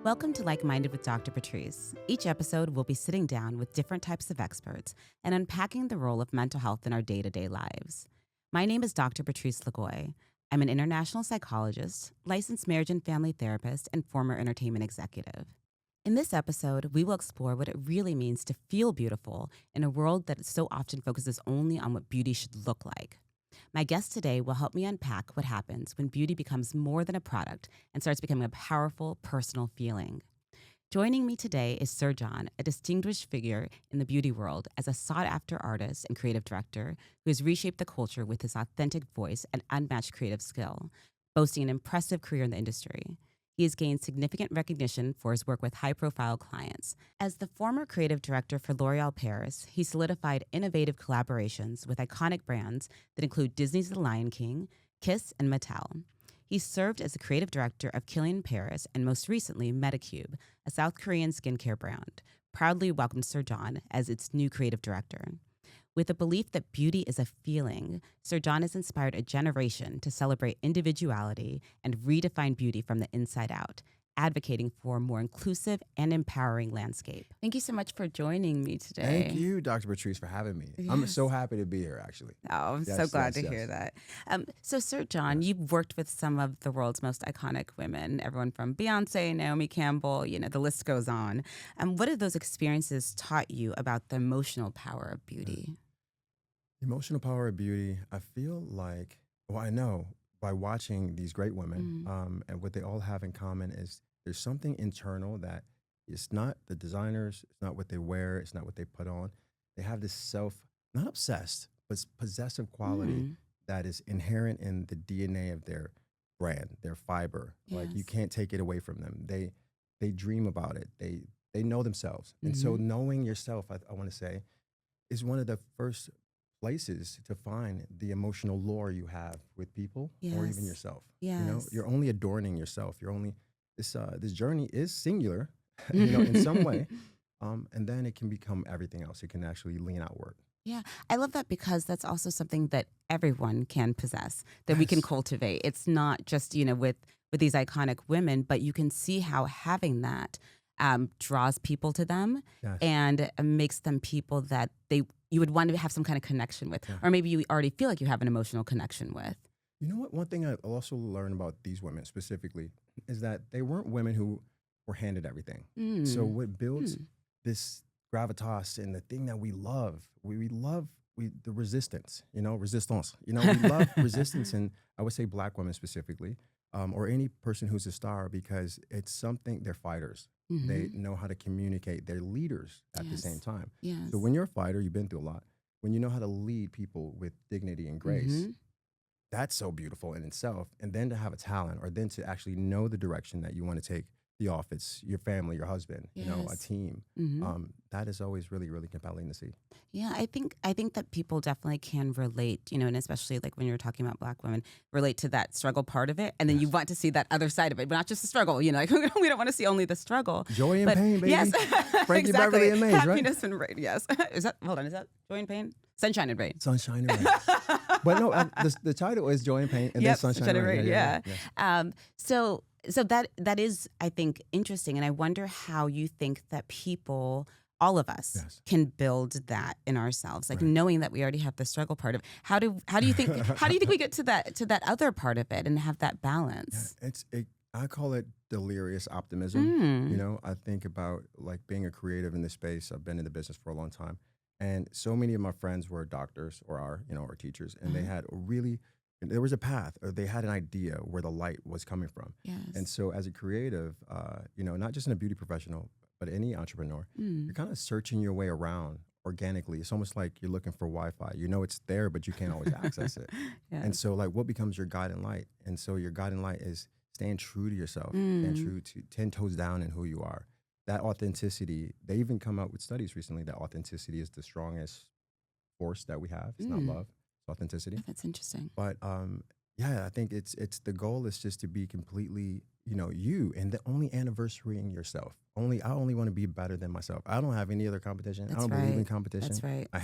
Welcome to Like Minded with Dr. Patrice. Each episode, we'll be sitting down with different types of experts and unpacking the role of mental health in our day-to-day lives. My name is Dr. Patrice Lagoy. I'm an international psychologist, licensed marriage and family therapist, and former entertainment executive. In this episode, we will explore what it really means to feel beautiful in a world that so often focuses only on what beauty should look like. My guest today will help me unpack what happens when beauty becomes more than a product and starts becoming a powerful, personal feeling. Joining me today is Sir John, a distinguished figure in the beauty world as a sought-after artist and creative director who has reshaped the culture with his authentic voice and unmatched creative skill, boasting an impressive career in the industry. He has gained significant recognition for his work with high-profile clients. As the former creative director for L'Oréal Paris, he solidified innovative collaborations with iconic brands that include Disney's The Lion King, Kiss, and Mattel. He served as the creative director of Kilian Paris and most recently Medicube, a South Korean skincare brand, proudly welcomed Sir John as its new creative director. With a belief that beauty is a feeling, Sir John has inspired a generation to celebrate individuality and redefine beauty from the inside out, advocating for a more inclusive and empowering landscape. Thank you so much for joining me today. Thank you, Dr. Patrice, for having me. Yes. I'm so happy to be here, actually. Oh, I'm so glad to hear that. So, Sir John, you've worked with some of the world's most iconic women, everyone from Beyonce, Naomi Campbell, the list goes on. What have those experiences taught you about the emotional power of beauty? Emotional power of beauty, I feel like, well, I know by watching these great women, and what they all have in common is there's something internal that it's not the designers, it's not what they wear, it's not what they put on. They have this not obsessed, but possessive quality that is inherent in the DNA of their brand, their fiber. Like you can't take it away from them. They dream about it. They know themselves. And so knowing yourself, I want to say, is one of the first places to find the emotional lore you have with people or even yourself. Yes. You're only adorning yourself. You're only this journey is singular, in some way. And then it can become everything else. It can actually lean outward. Yeah, I love that because that's also something that everyone can possess, that we can cultivate. It's not just, with these iconic women, but you can see how having that draws people to them and makes them people that you would want to have some kind of connection with, or maybe you already feel like you have an emotional connection with. You know what? One thing I also learned about these women specifically is that they weren't women who were handed everything. So what builds this gravitas and the thing that we love, we love the resistance, resistance. We love resistance, and I would say Black women specifically, or any person who's a star, because it's something, they're fighters. They know how to communicate. They're leaders at the same time. So when you're a fighter, you've been through a lot. When you know how to lead people with dignity and grace, that's so beautiful in itself. And then to have a talent, or then to actually know the direction that you want to take the office, your family, your husband, a team. That is always really, really compelling to see. Yeah, I think that people definitely can relate, and especially like when you're talking about Black women, relate to that struggle part of it. And then you want to see that other side of it, but not just the struggle, like we don't want to see only the struggle. Joy and pain, baby. Yes, Frankie exactly. Beverly and Maze, right? Happiness and rain, yes. Is that Joy and Pain? Sunshine and Rain. Sunshine and Rain. But no, the title is Joy and Pain, and then Sunshine and Rain. Yeah. So that is, I think, interesting. And I wonder how you think that people, all of us, can build that in ourselves, like knowing that we already have the struggle part of it. How do you think we get to that other part of it and have that balance? Yeah, I call it delirious optimism. I think about like being a creative in this space. I've been in the business for a long time, and so many of my friends were doctors or are teachers, and they had there was a path, or they had an idea where the light was coming from. Yes. And so as a creative, not just in a beauty professional, but any entrepreneur, you're kind of searching your way around organically. It's almost like you're looking for Wi-Fi. It's there, but you can't always access it. And so like what becomes your guiding light? And so your guiding light is staying true to yourself, staying true to 10 toes down in who you are. That authenticity, they even come out with studies recently that authenticity is the strongest force that we have. It's not love. Authenticity. That's interesting. But I think it's the goal is just to be completely, you, and the only anniversarying yourself. I only want to be better than myself. I don't have any other competition. I don't believe in competition. That's right. I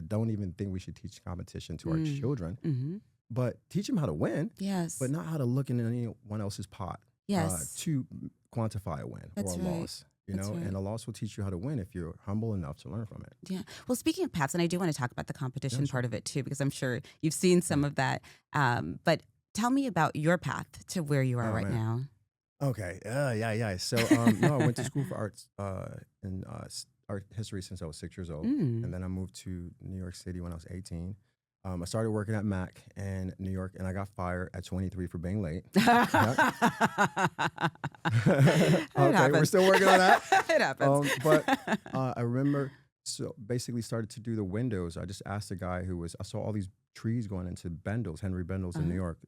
don't even think we should teach competition to our children. But teach them how to win. Yes. But not how to look in anyone else's pot. Yes. to quantify a win or That's a right. loss. That's right. And a loss will teach you how to win if you're humble enough to learn from it. Yeah. Well, speaking of paths, and I do want to talk about the competition sure. part of it too, because I'm sure you've seen some of that. But tell me about your path to where you are Oh, right man. now. Okay. Yeah. So, no, I went to school for arts and art history since I was 6 years old. And then I moved to New York City when I was 18. I started working at Mac in New York, and I got fired at 23 for being late. Okay, we're still working on that. It happens. But I remember, so basically started to do the windows. I just asked a guy I saw all these trees going into Bendel's, Henry Bendel's in New York.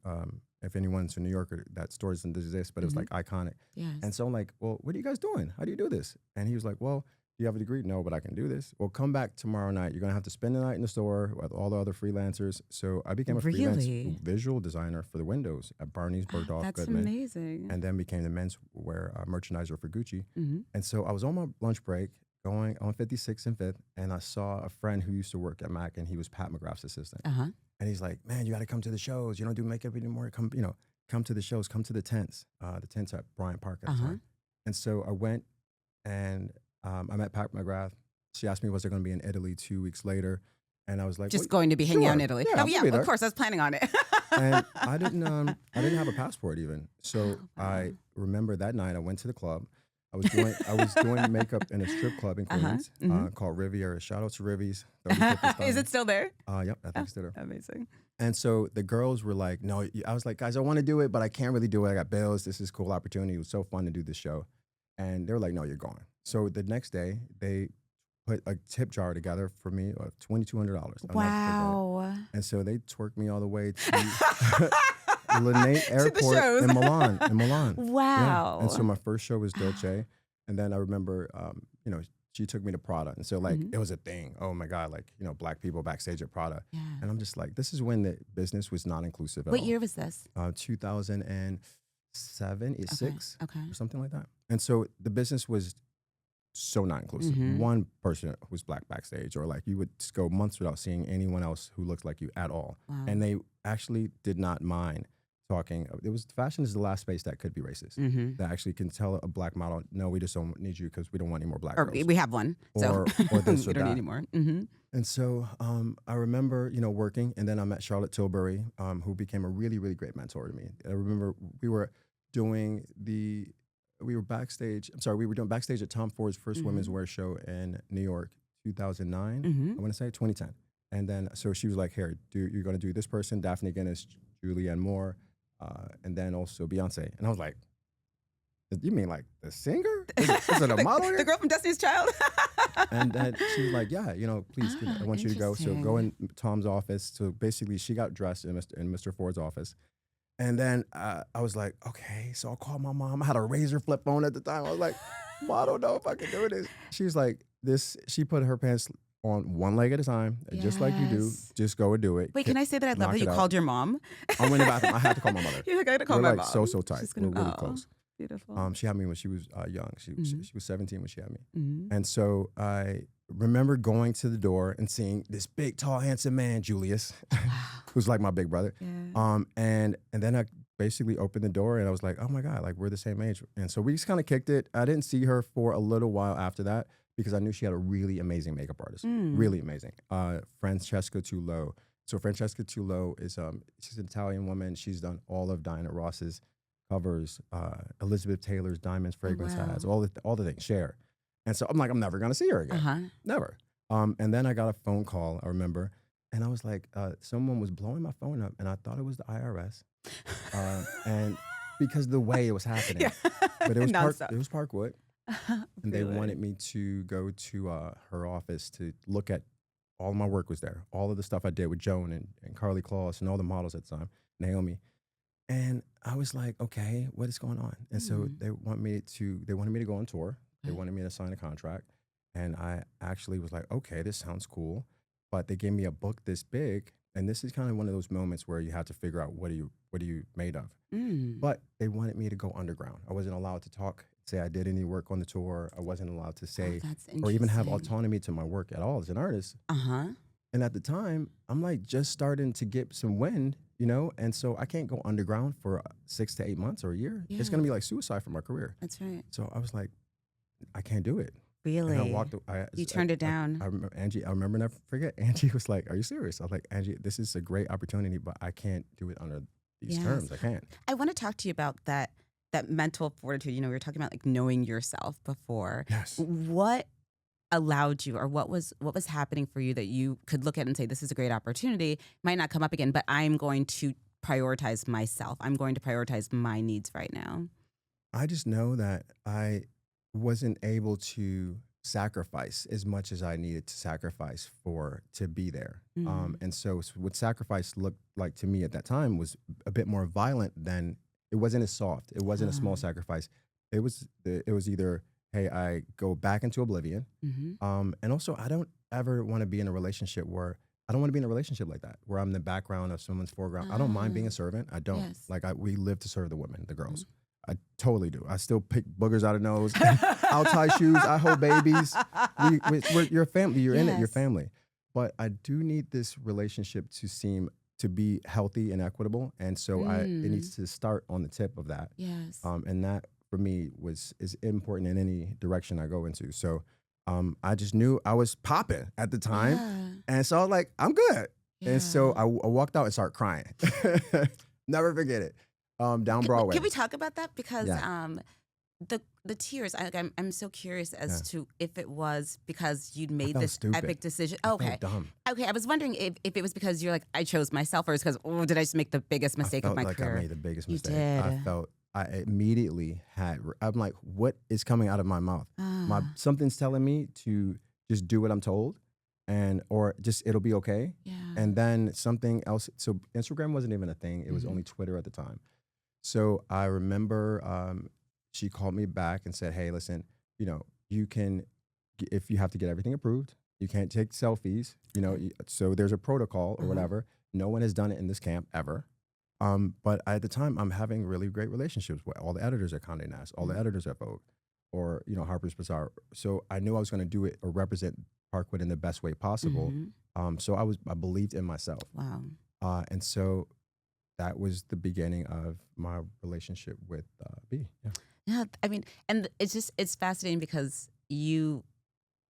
If anyone's in New York, that store doesn't exist, but it was like iconic. Yes. And so I'm like, well, what are you guys doing? How do you do this? And he was like, well, do you have a degree? No, but I can do this. Well, come back tomorrow night. You're going to have to spend the night in the store with all the other freelancers. So I became a freelance visual designer for the windows at Barney's, Bergdorf, That's Goodman. amazing. And then became the menswear merchandiser for Gucci. And so I was on my lunch break going on 56th and 5th, and I saw a friend who used to work at Mac, and he was Pat McGrath's assistant. And he's like, man, you got to come to the shows. You don't do makeup anymore. Come to the shows. Come to the tents at Bryant Park at the time. And so I went, and I met Pat McGrath. She asked me, was I going to be in Italy 2 weeks later? And I was like, just going to be hanging out in Italy. Yeah, of course. I was planning on it. And I didn't have a passport even. So I remember that night I went to the club. I was doing makeup in a strip club in Queens called Riviera. Shout out to Rivies. Is it still there? Yep, I think it's still there. Amazing. And so the girls were like, no, I was like, guys, I want to do it, but I can't really do it. I got bills. This is a cool opportunity. It was so fun to do this show. And they were like, no, you're going. So the next day, they put a tip jar together for me of $2,200. Wow. And so they twerked me all the way to Linate Airport in Milan. Wow. Yeah. And so my first show was Dolce. And then I remember, she took me to Prada. And so it was a thing. Oh my God, black people backstage at Prada. Yeah. And I'm just like, this is when the business was not inclusive at all. What year was this? 2007, six, okay. or something like that. And so the business was so not inclusive. One person who's black backstage, or you would just go months without seeing anyone else who looked like you at all. Wow. And they actually did not mind talking. Fashion is the last space that could be racist. That actually can tell a black model, no, we just don't need you because we don't want any more black girls. We have one. Or this or we don't that. need any more. And so I remember, working, and then I met Charlotte Tilbury, who became a really, really great mentor to me. I remember we were doing backstage at Tom Ford's first women's wear show in New York, 2009, I want to say 2010. And then, so she was like, here, you're going to do this person, Daphne Guinness, Julianne Moore, and then also Beyonce. And I was like, you mean like the singer? Is it a model here? The girl from Destiny's Child? And then she was like, yeah, please, I want you to go. So go in Tom's office. So basically she got dressed in Mr. Ford's office. And then I was like, okay, so I'll call my mom. I had a razor flip phone at the time. I was like, well, I don't know if I can do this. She was like, she put her pants on one leg at a time, and just like you do, just go and do it. Wait, can I say that I love that you called your mom? I went in the bathroom. I had to call my mother. You're like, I had to call my mom. So tight. We're really close. Beautiful. She had me when she was young. She was 17 when she had me. And so I remember going to the door and seeing this big, tall, handsome man, Julius, who's like my big brother. Yeah. And then I basically opened the door and I was like, oh my God, we're the same age. And so we just kind of kicked it. I didn't see her for a little while after that because I knew she had a really amazing makeup artist. Really amazing. Francesca Tullo. So Francesca Tullo is she's an Italian woman. She's done all of Diana Ross's covers, Elizabeth Taylor's Diamonds fragrance ads, all the things, Cher. And so I'm like, I'm never gonna see her again. Never. And then I got a phone call, I remember, and I was like, someone was blowing my phone up, and I thought it was the IRS. And because the way it was happening. But it was Parkwood. And they wanted me to go to her office to look at all of my work was there. All of the stuff I did with Joan and Carly Claus and all the models at the time, Naomi. And I was like, okay, what is going on? And so they wanted me to go on tour. They wanted me to sign a contract. And I actually was like, okay, this sounds cool. But they gave me a book this big. And this is kind of one of those moments where you have to figure out what are you made of. But they wanted me to go underground. I wasn't allowed to say I did any work on the tour. I wasn't allowed to say or even have autonomy to my work at all as an artist. And at the time, I'm like just starting to get some wind you know? And so I can't go underground for 6 to 8 months or a year. It's Yeah. going to be like suicide for my career. That's right. So I was like, I can't do it. Really? And I walked, You turned it down. I remember Angie, I remember never forget, Angie was like, are you serious? I was like, Angie, this is a great opportunity, but I can't do it under these Yes. terms. I can't. I want to talk to you about that mental fortitude. You know, we were talking about like knowing yourself before. Yes. What allowed you, or what was happening for you that you could look at and say, this is a great opportunity, might not come up again, but I'm going to prioritize myself. I'm going to prioritize my needs right now. I just know that I wasn't able to sacrifice as much as I needed to sacrifice to be there. And so what sacrifice looked like to me at that time was a bit more violent than, it wasn't as soft. It wasn't a small sacrifice. It was either, hey, I go back into oblivion. And also I don't ever want to be in a relationship where, I don't want to be in a relationship like that, where I'm the background of someone's foreground. I don't mind being a servant. I don't. Yes. Like we live to serve the women, the girls. I totally do. I still pick boogers out of nose. I'll tie shoes. I hold babies. We're your family. You're in it. Your family. But I do need this relationship to be healthy and equitable. And so it needs to start on the tip of that. Yes. And that for me is important in any direction I go into. So I just knew I was popping at the time. Yeah. And so I was like, I'm good. Yeah. And so I walked out and started crying. Never forget it. Down Broadway. Can we talk about that? Because the tears, I'm so curious as to if it was because you'd made this epic decision. Okay. I felt dumb. Okay, I was wondering if it was because you're like, I chose myself, or it's because, did I just make the biggest mistake of my career? I made the biggest mistake. You did. I immediately I'm like, what is coming out of my mouth? Something's telling me to just do what I'm told, or just it'll be okay. Yeah. And then something else. So Instagram wasn't even a thing. It was only Twitter at the time. So I remember she called me back and said, hey, listen, you can, if you have to get everything approved, you can't take selfies, so there's a protocol or whatever. No one has done it in this camp ever. But at the time, I'm having really great relationships with all the editors at Condé Nast, all the editors at Vogue, or Harper's Bazaar. So I knew I was going to do it or represent Parkwood in the best way possible. So I believed in myself. Wow. And so that was the beginning of my relationship with B. Yeah, I mean, and it's fascinating because you,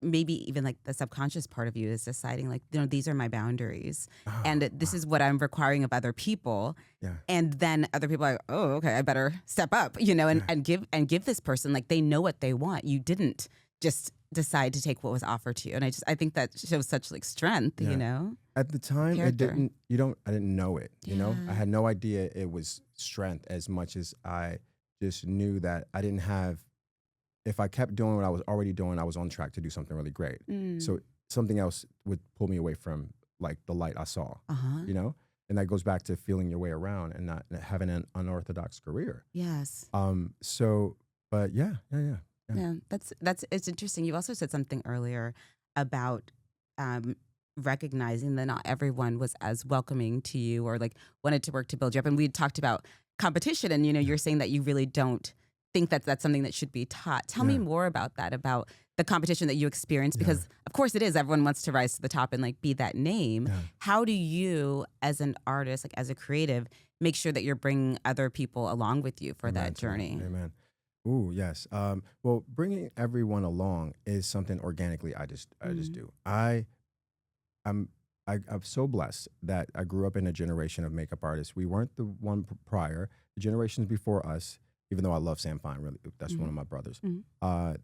maybe even like the subconscious part of you is deciding like, these are my boundaries, and this is what I'm requiring of other people. Yeah. And then other people are like, oh, okay, I better step up, and give this person, like, they know what they want. You didn't just decide to take what was offered to you. And I think that shows such like strength, At the time, Character. I didn't know it, I had no idea it was strength as much as I just knew that I didn't have, if I kept doing what I was already doing, I was on track to do something really great. So something else would pull me away from like the light I saw, and that goes back to feeling your way around and not having an unorthodox career. Yes. But yeah. Yeah, it's interesting. You also said something earlier about recognizing that not everyone was as welcoming to you or like wanted to work to build you up. And we talked about competition, and you're saying that you really don't think that that's something that should be taught. Tell me more about that, about the competition that you experienced, because of course it is. Everyone wants to rise to the top and like be that name. Yeah. How do you, as an artist, like as a creative, make sure that you're bringing other people along with you for that journey? Amen. Ooh, yes. Well, bringing everyone along is something organically I just do. I'm so blessed that I grew up in a generation of makeup artists. We weren't the one prior. The generations before us, even though I love Sam Fine, really, that's one of my brothers.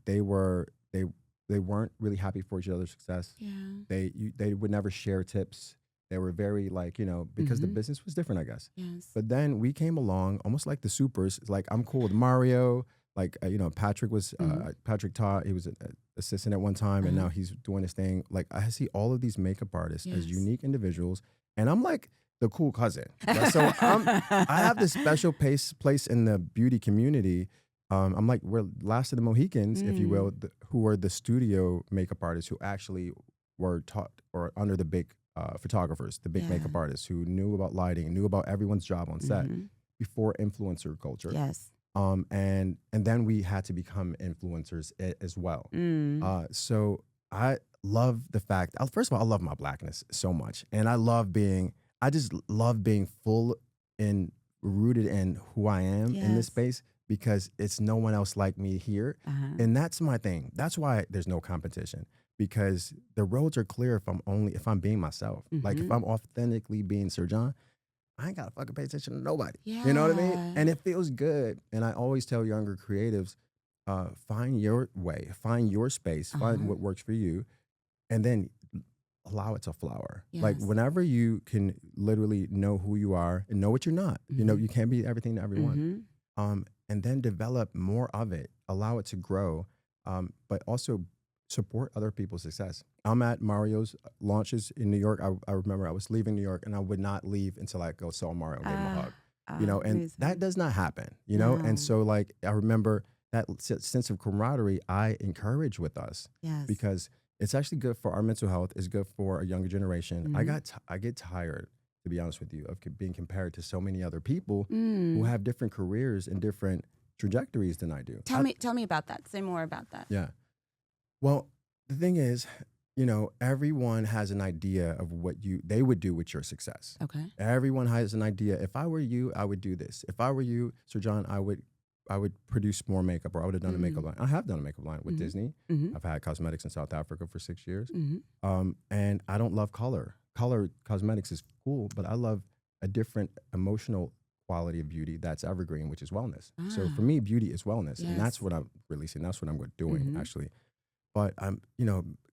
They weren't really happy for each other's success. Yeah. They would never share tips. They were very like, because the business was different, I guess. Yes. But then we came along almost like the supers. Like I'm cool with Mario. Like, Patrick was, Patrick taught, he was an assistant at one time, and now he's doing his thing. Like, I see all of these makeup artists as unique individuals, and I'm like the cool cousin. Right? So I have this special place in the beauty community. I'm like, we're last of the Mohicans, if you will, who were the studio makeup artists who actually were taught or under the big photographers, the big makeup artists who knew about lighting, knew about everyone's job on set before influencer culture. Yes. And then we had to become influencers as well. So I love the fact, first of all, I love my blackness so much. And I love being I just love being full and rooted in who I am in this Yes. space because it's no one else like me here. Uh-huh. And that's my thing. That's why there's no competition because the roads are clear if I'm being myself. Like if Mm-hmm. I'm authentically being Sir John, I ain't gotta fucking pay attention to nobody. Yeah. You know what I mean? And it feels good. And I always tell younger creatives, find your way, find your space, find Uh-huh. what works for you, and then allow it to flower. Like Yes. whenever you can literally know who you are and know what you're not. You know, Mhm. you can't be everything to everyone. Mm-hmm. And then develop more of it, allow it to grow, but also support other people's success. I'm at Mario's launches in New York. I remember I was leaving New York and I would not leave until I go saw Mario and gave him a hug. And that Amazing. does not happen, No. And so like, I remember that sense of camaraderie I encourage with us Yes. because it's actually good for our mental health. It's good for a younger generation. Mhm. I get tired, to be honest with you, of being compared to so many other people who Mm. have different careers and different trajectories than I do. Tell me about that. Say more about that. Yeah. Well, the thing is, everyone has an idea of what they would do with your success. Okay. Everyone has an idea. If I were you, I would do this. If I were you, Sir John, I would produce more makeup, or I would have done a makeup line. I have done a makeup line with Disney. Mm-hmm. I've had cosmetics in South Africa for 6 years. Mm-hmm. And I don't love color. Color cosmetics is cool, but I love a different emotional quality of beauty that's evergreen, which is wellness. So for me, beauty is wellness. And that's Yes. what I'm releasing. That's what I'm doing, Mhm. actually. But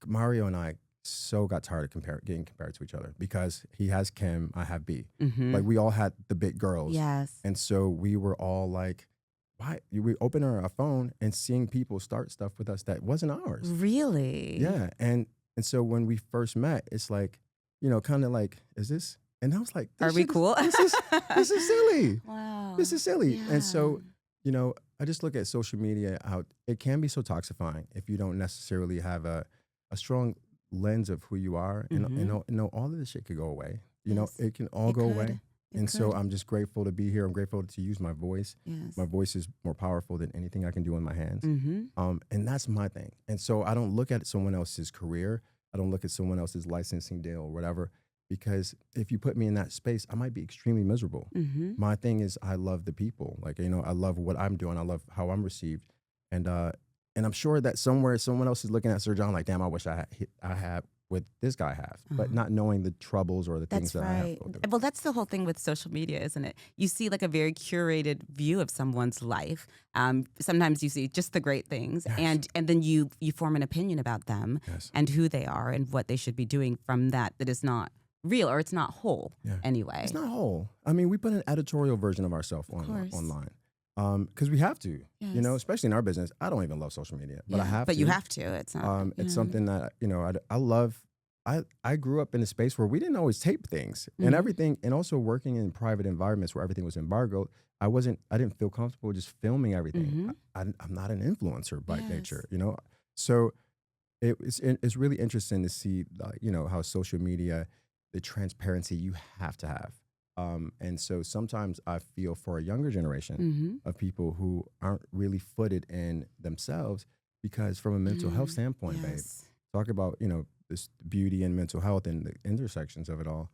Mario and I so got tired of getting compared to each other because he has Kim, I have B. Mm-hmm. Like we all had the big girls. Yes. And so we were all like, why? We open our phone and seeing people start stuff with us that wasn't ours. Really? Yeah. And so when we first met, it's like, kind of like, is this? And I was like, Are we cool? This is silly. Wow. This is silly. Yeah. And so, I just look at social media, how it can be so toxifying if you don't necessarily have a strong lens of who you are. And all of this shit could go away. Yes. It can all It go could. away. It And so could. I'm just grateful to be here. I'm grateful to use my voice. Yes. My voice is more powerful than anything I can do in my hands. Mm-hmm. And that's my thing. And so I don't look at someone else's career. I don't look at someone else's licensing deal or whatever, because if you put me in that space, I might be extremely miserable. Mm-hmm. My thing is I love the people. Like, I love what I'm doing. I love how I'm received. And I'm sure that somewhere someone else is looking at Sir John like, damn, I wish I had what this guy has, but not knowing the troubles or the things That's that I have right. to go through. Well, that's the whole thing with social media, isn't it? You see like a very curated view of someone's life. Sometimes you see just the great things, Yes. and then you form an opinion about them Yes. and who they are and what they should be doing from that is not real, or it's not whole anyway. It's not whole. I mean, we put an editorial version of ourselves online. Because we have to, Yes. especially in our business. I don't even love social media, but I have to. But you have to. It's not. It's something that, I love. I grew up in a space where we didn't always tape things and everything. And also working in private environments where everything was embargoed. I didn't feel comfortable just filming everything. I'm not an influencer by nature, So it's really interesting to see, how social media, the transparency you have to have. And so sometimes I feel for a younger generation of people who aren't really footed in themselves, because from a mental health standpoint, babe, talk about, this beauty and mental health and the intersections of it all.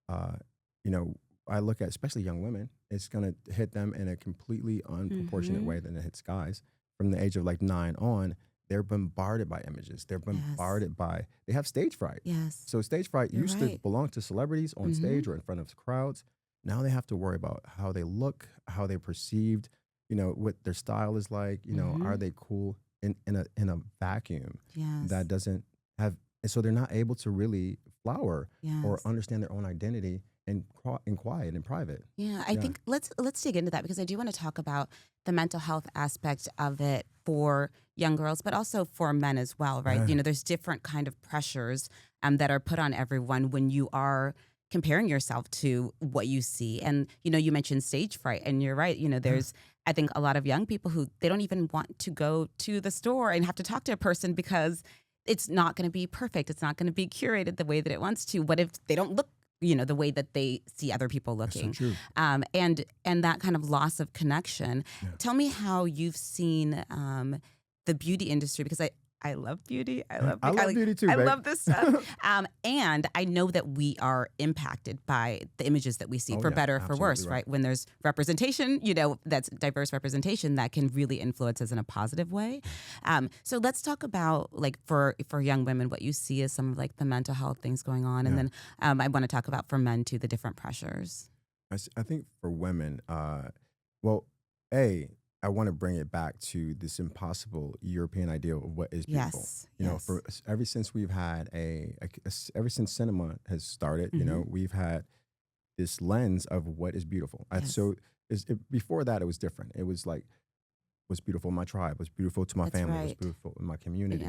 I look at, especially young women, it's going to hit them in a completely unproportionate way than it hits guys. From the age of like 9 on, they're bombarded by images. They're bombarded by, they have stage fright. Yes. So stage fright used to belong to celebrities on stage or in front of crowds. Now they have to worry about how they look, how they're perceived, what their style is like, are they cool in a vacuum that doesn't have, and so they're not able to really flower or understand their own identity in quiet and private. Yeah, I think let's dig into that, because I do want to talk about the mental health aspect of it for young girls, but also for men as well, right? There's different kind of pressures that are put on everyone when you are comparing yourself to what you see. And, you mentioned stage fright, and you're right. There's, I think, a lot of young people who they don't even want to go to the store and have to talk to a person because it's not going to be perfect. It's not going to be curated the way that it wants to. What if they don't look, the way that they see other people looking? That's so true. And that kind of loss of connection. Tell me how you've seen the beauty industry, because I love beauty. I I love beauty too, I babe. love this stuff. And I know that we are impacted by the images that we see, for better or for worse, right? When there's representation, that's diverse representation, that can really influence us in a positive way. So let's talk about, like, for young women, what you see as some of, like, the mental health things going on. And then I want to talk about, for men too, the different pressures. I think for women, I want to bring it back to this impossible European ideal of what is beautiful. For ever since we've had ever since cinema has started, we've had this lens of what is beautiful. Before that, it was different. It was like, what's beautiful in my tribe, what's beautiful to my family, what's beautiful in my community.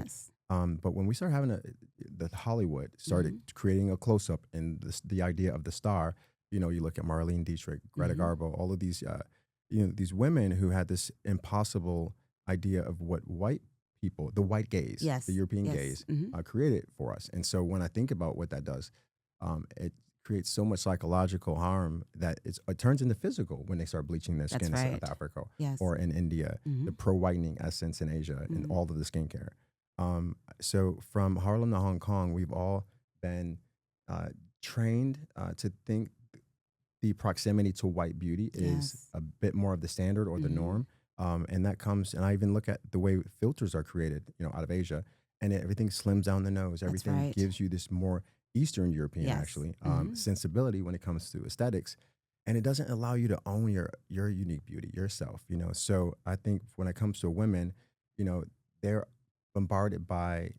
But when we started having the Hollywood started creating a close up and the idea of the star, you look at Marlene Dietrich, Greta Garbo, all of these. These women who had this impossible idea of what white people, the white gaze, the European gaze, created for us. And so when I think about what that does, it creates so much psychological harm that it turns into physical when they start bleaching their skin in South Africa or in India, the pro-whitening essence in Asia, and all of the skincare. So from Harlem to Hong Kong, we've all been trained to think the proximity to white beauty is a bit more of the standard or the norm. And that comes, and I even look at the way filters are created, out of Asia, and everything slims down the nose. Everything gives you this more Eastern European, actually, sensibility when it comes to aesthetics. And it doesn't allow you to own your unique beauty, yourself, So I think when it comes to women, they're bombarded by,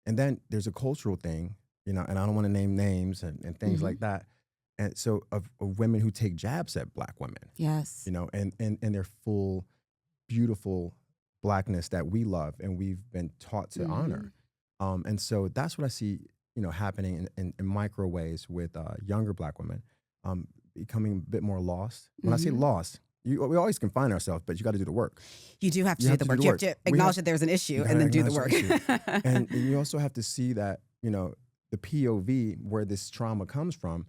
and then there's a cultural thing, and I don't want to name names and things like that. And so of women who take jabs at Black women, and their full, beautiful Blackness that we love and we've been taught to honor. And so that's what I see, happening in micro ways with younger Black women, becoming a bit more lost. When I say lost, we always can find ourselves, but you got to do the work. You do have to do the work. You have to acknowledge that there's an issue and then do the work. And you also have to see that, the POV where this trauma comes from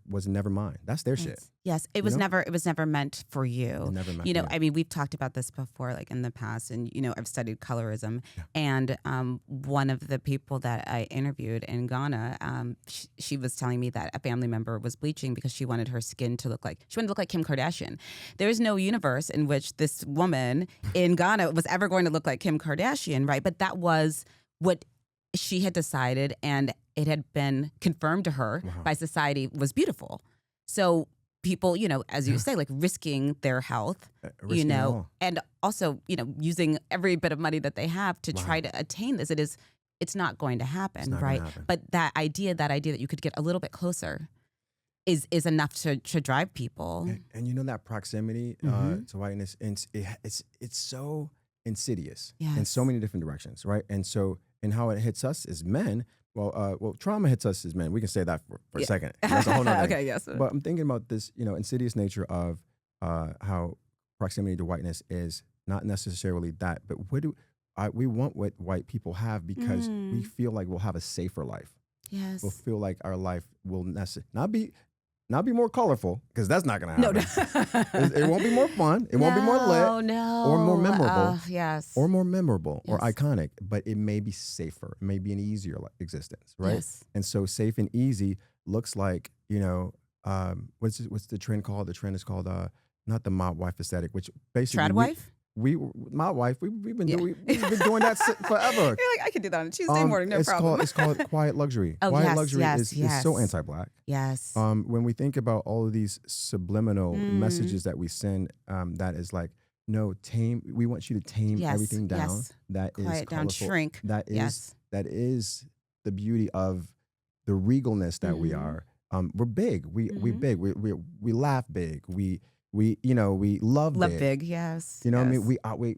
was never mine. That's their shit. Yes, it was never meant for you. Never meant for you. I mean, we've talked about this before, like in the past, and I've studied colorism, and one of the people that I interviewed in Ghana, she was telling me that a family member was bleaching because she wanted her skin to look like Kim Kardashian. There's no universe in which this woman in Ghana was ever going to look like Kim Kardashian, right? But that was what she had decided, and it had been confirmed to her by society was beautiful. So people, as you say, like risking their health, and also, using every bit of money that they have to try to attain this. It's not going to happen, right? But that idea that you could get a little bit closer is enough to drive people. And that proximity to whiteness, it's so insidious in so many different directions, right? And how it hits us as men. Well, trauma hits us as men. We can say that for a second. That's a whole nother thing. Okay, yes. But I'm thinking about this, insidious nature of how proximity to whiteness is not necessarily that, but we want what white people have because we feel like we'll have a safer life. Yes. We'll feel like our life will not be more colorful, because that's not going to happen. No. It won't be more fun. It won't be more lit. Or more memorable. Or more memorable or iconic, but it may be safer. It may be an easier existence, right? Yes. And so safe and easy looks like, what's the trend called? The trend is called not the mob wife aesthetic, which basically trad wife? My wife, we've been doing that forever. You're like, I can do that on a Tuesday morning, no problem. It's called quiet luxury. Oh, quiet luxury is so anti-Black. Yes. When we think about all of these subliminal messages that we send, that is like, no, tame. We want you to tame everything down. Yes. That Quiet is down, colorful. shrink. That is the beauty of the regalness that we are. We're big. We big. We laugh big. We love big, yes. What I mean?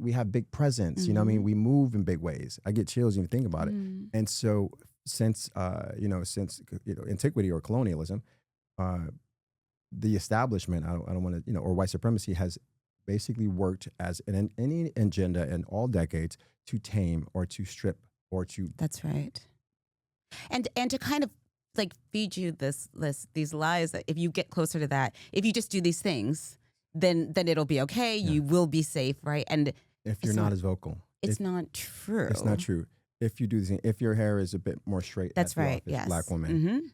We have big presence. What I mean? We move in big ways. I get chills even think about it. And so since antiquity or colonialism, the establishment, I don't want to, or white supremacy has basically worked as any agenda in all decades to tame or to strip or to. That's right. And to kind of like feed you these lies that if you get closer to that, if you just do these things, then it'll be okay. You will be safe, right? And if you're not as vocal, it's not true. It's not true. if you do the same, if your hair is a bit more straight That's at the right. office, black Yes. woman,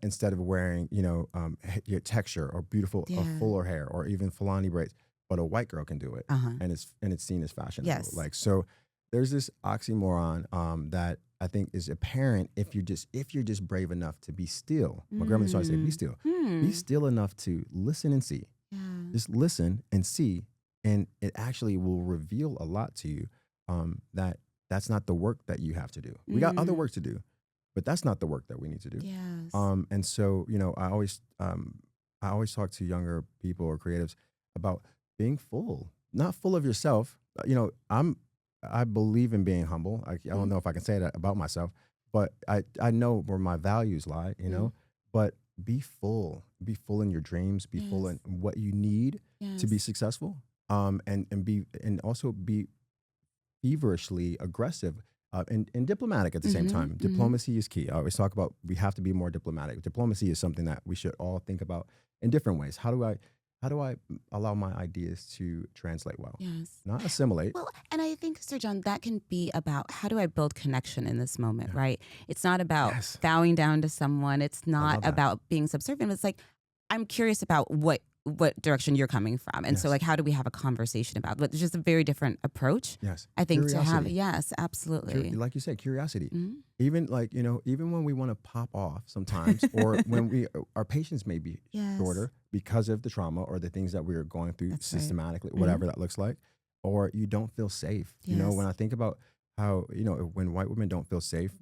instead of wearing, your texture or beautiful Yeah. fuller hair or even Fulani braids, but a white girl can do it, Uh-huh. and it's seen as fashionable. Yes. Like, so, there's this oxymoron that I think is apparent if you're just brave enough to be still. My grandmother used to say, "Be still, be still enough to listen and see." Yeah. Just listen and see, and it actually will reveal a lot to you. That's not the work that you have to do. We got other work to do, but that's not the work that we need to do. Yes. And so, I always talk to younger people or creatives about being full, not full of yourself. I believe in being humble. I don't know if I can say that about myself, but I know where my values lie. But be full in your dreams. Be full in what you need to be successful. And also be feverishly aggressive and diplomatic at the same time. Diplomacy is key. I always talk about we have to be more diplomatic. Diplomacy is something that we should all think about in different ways. How do I allow my ideas to translate well? Yes. Not assimilate. Well, and I think, Sir John, that can be about how do I build connection in this moment, right? It's not about bowing down to someone. It's not about being subservient. It's like, I'm curious about what direction you're coming from. And so, like, how do we have a conversation about it? But it's just a very different approach. Yes. I think Curiosity. to have, yes, absolutely. Like you said, curiosity. Even even when we want to pop off sometimes, or when our patience may be shorter because of the trauma or the things that we're going through systematically, whatever that looks like, or you don't feel safe. When I think about how, when white women don't feel safe,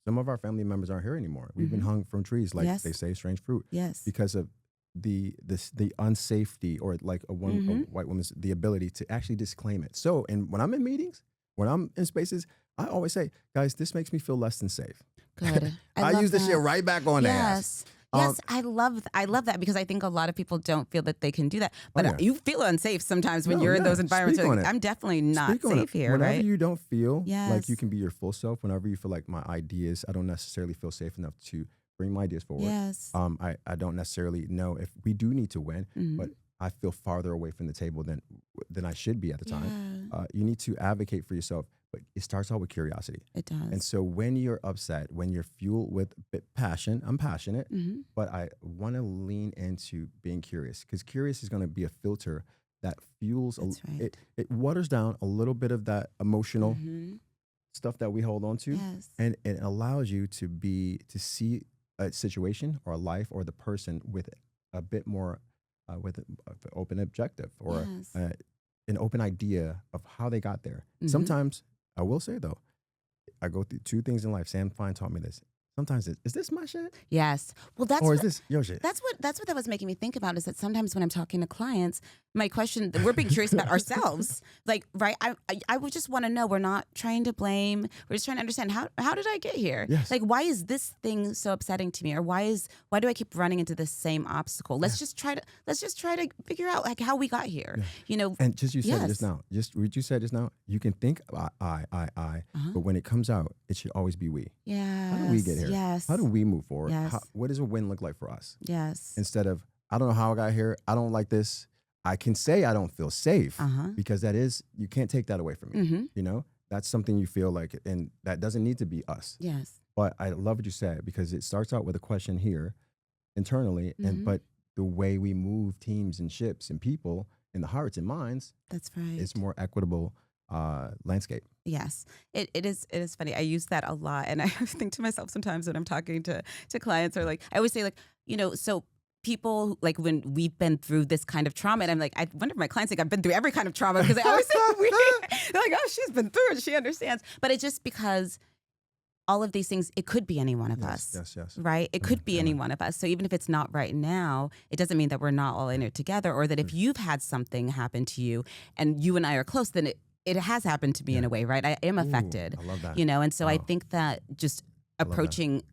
some of our family members aren't here anymore. We've been hung from trees, like they say, strange fruit. Yes. Because of the unsafety, or like a white woman's, the ability to actually disclaim it. So, and when I'm in meetings, when I'm in spaces, I always say, guys, this makes me feel less than safe. Good. I use this shit right back on the ass. Yes, I love that, because I think a lot of people don't feel that they can do that. But you feel unsafe sometimes when you're in those environments. You're like, I'm definitely not safe here, whenever right? you don't feel like you can be your full self, whenever you feel like my ideas, I don't necessarily feel safe enough to bring my ideas forward. Yes. I don't necessarily know if we do need to win, but I feel farther away from the table than I should be at the time. You need to advocate for yourself, but it starts out with curiosity. It does. And so when you're upset, when you're fueled with a bit passion, I'm passionate, but I want to lean into being curious, because curious is going to be a filter that fuels, it waters down a little bit of that emotional stuff that we hold on to, and it allows you to see a situation or a life or the person with a bit more, with an open objective, or an open idea of how they got there. Sometimes, I will say though, I go through two things in life. Sam Fine taught me this. Sometimes is this my shit? Yes. Well, that's or is this your shit? That's what that was making me think about, is that sometimes when I'm talking to clients, my question, we're being curious about ourselves. Like, right? I would just want to know. We're not trying to blame. We're just trying to understand how did I get here? Yes. Like, why is this thing so upsetting to me, or why do I keep running into this same obstacle? Let's just try to figure out like how we got here. And you said it just now. Just what you said just now. You can think I, but when it comes out, it should always be we. Yeah. How do we get here? Yes. How do we move forward? Yes. What does a win look like for us? Yes. Instead of, I don't know how I got here. I don't like this. I can say I don't feel safe, because you can't take that away from me. That's something you feel like, and that doesn't need to be us. Yes. But I love what you said, because it starts out with a question here internally, but the way we move teams and ships and people in the hearts and minds, that's right, it's more equitable landscape. Yes, it is funny. I use that a lot, and I think to myself sometimes when I'm talking to clients, or like I always say, like, so people, like, when we've been through this kind of trauma, and I'm like, I wonder if my clients think I've been through every kind of trauma, because they always say they're like, oh, she's been through it, she understands. But it's just because all of these things, it could be any one of us. Yes. Right? It could be any one of us. So even if it's not right now, it doesn't mean that we're not all in it together, or that if you've had something happen to you and you and I are close, then it has happened to me in a way, right? I am affected. I love that. And so I think that just approaching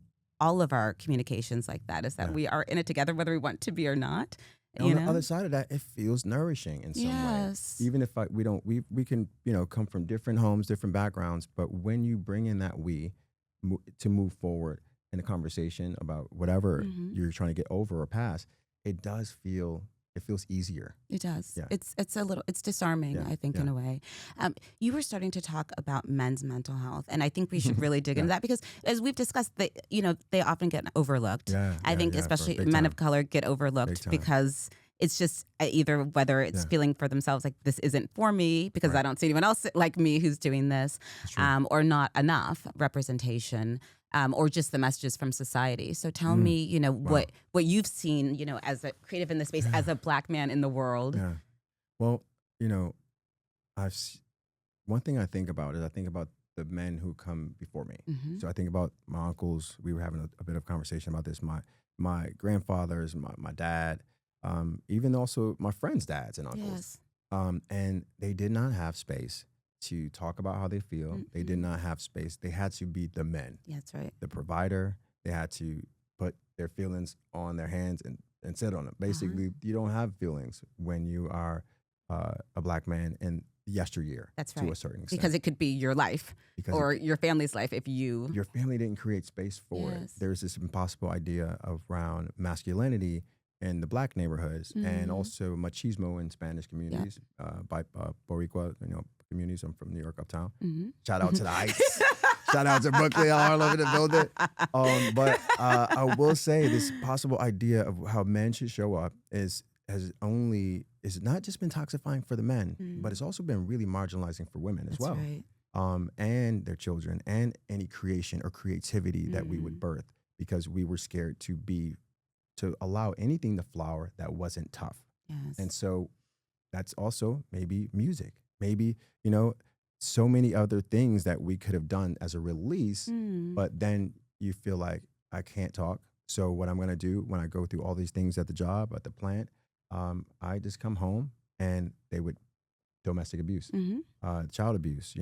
all of our communications like that is that we are in it together, whether we want to be or not. And on the other side of that, it feels nourishing in some way. Even if we can, come from different homes, different backgrounds, but when you bring in that to move forward in a conversation about whatever you're trying to get over or past, it does feel it feels easier. It does. Yeah. It's disarming, Yeah. I think, Yeah. in a way. You were starting to talk about men's mental health, and I think we should really dig into that because, as we've discussed, they often get overlooked. Yeah. I think For especially big men time. of color get Big overlooked time. because it's just either whether it's Yeah. feeling for themselves like this isn't for me because Right. I don't see anyone else like me who's doing this, That's true. or not enough representation. Or just the messages from society. So tell me, Wow. what you've seen, as a creative in the space, as a Black man in the world. Yeah. Well, I've one thing I think about is I think about the men who come before me. Mm-hmm. So I think about my uncles. We were having a bit of conversation about this. My grandfathers, my dad, even also my friends' dads and uncles. Yes. And they did not have space to talk about how they feel. Mm-hmm. They did not have space. They had to be the men, Yeah, that's right. the provider. They had to put their feelings on their hands and sit on them. Basically, you don't have feelings when you are a Black man in yesteryear. That's right. To a certain extent. Because it could be your life or your family's life if you... Your family didn't create space for it. There's this impossible idea around masculinity in the Black neighborhoods and also machismo in Spanish communities, by Boricua, communities. I'm from New York, uptown. Shout out to the Heights. Shout out to Brooklyn, all over the building. But I will say this possible idea of how men should show up is not just been toxifying for the men, but it's also been really marginalizing for women as well. Right. And their children and any creation or creativity that we would birth, because we were scared to allow anything to flower that wasn't tough. Yes. And so that's also maybe music, maybe, so many other things that we could have done as a release, but then you feel like I can't talk. So what I'm going to do when I go through all these things at the job, at the plant, I just come home and they would domestic abuse, child abuse,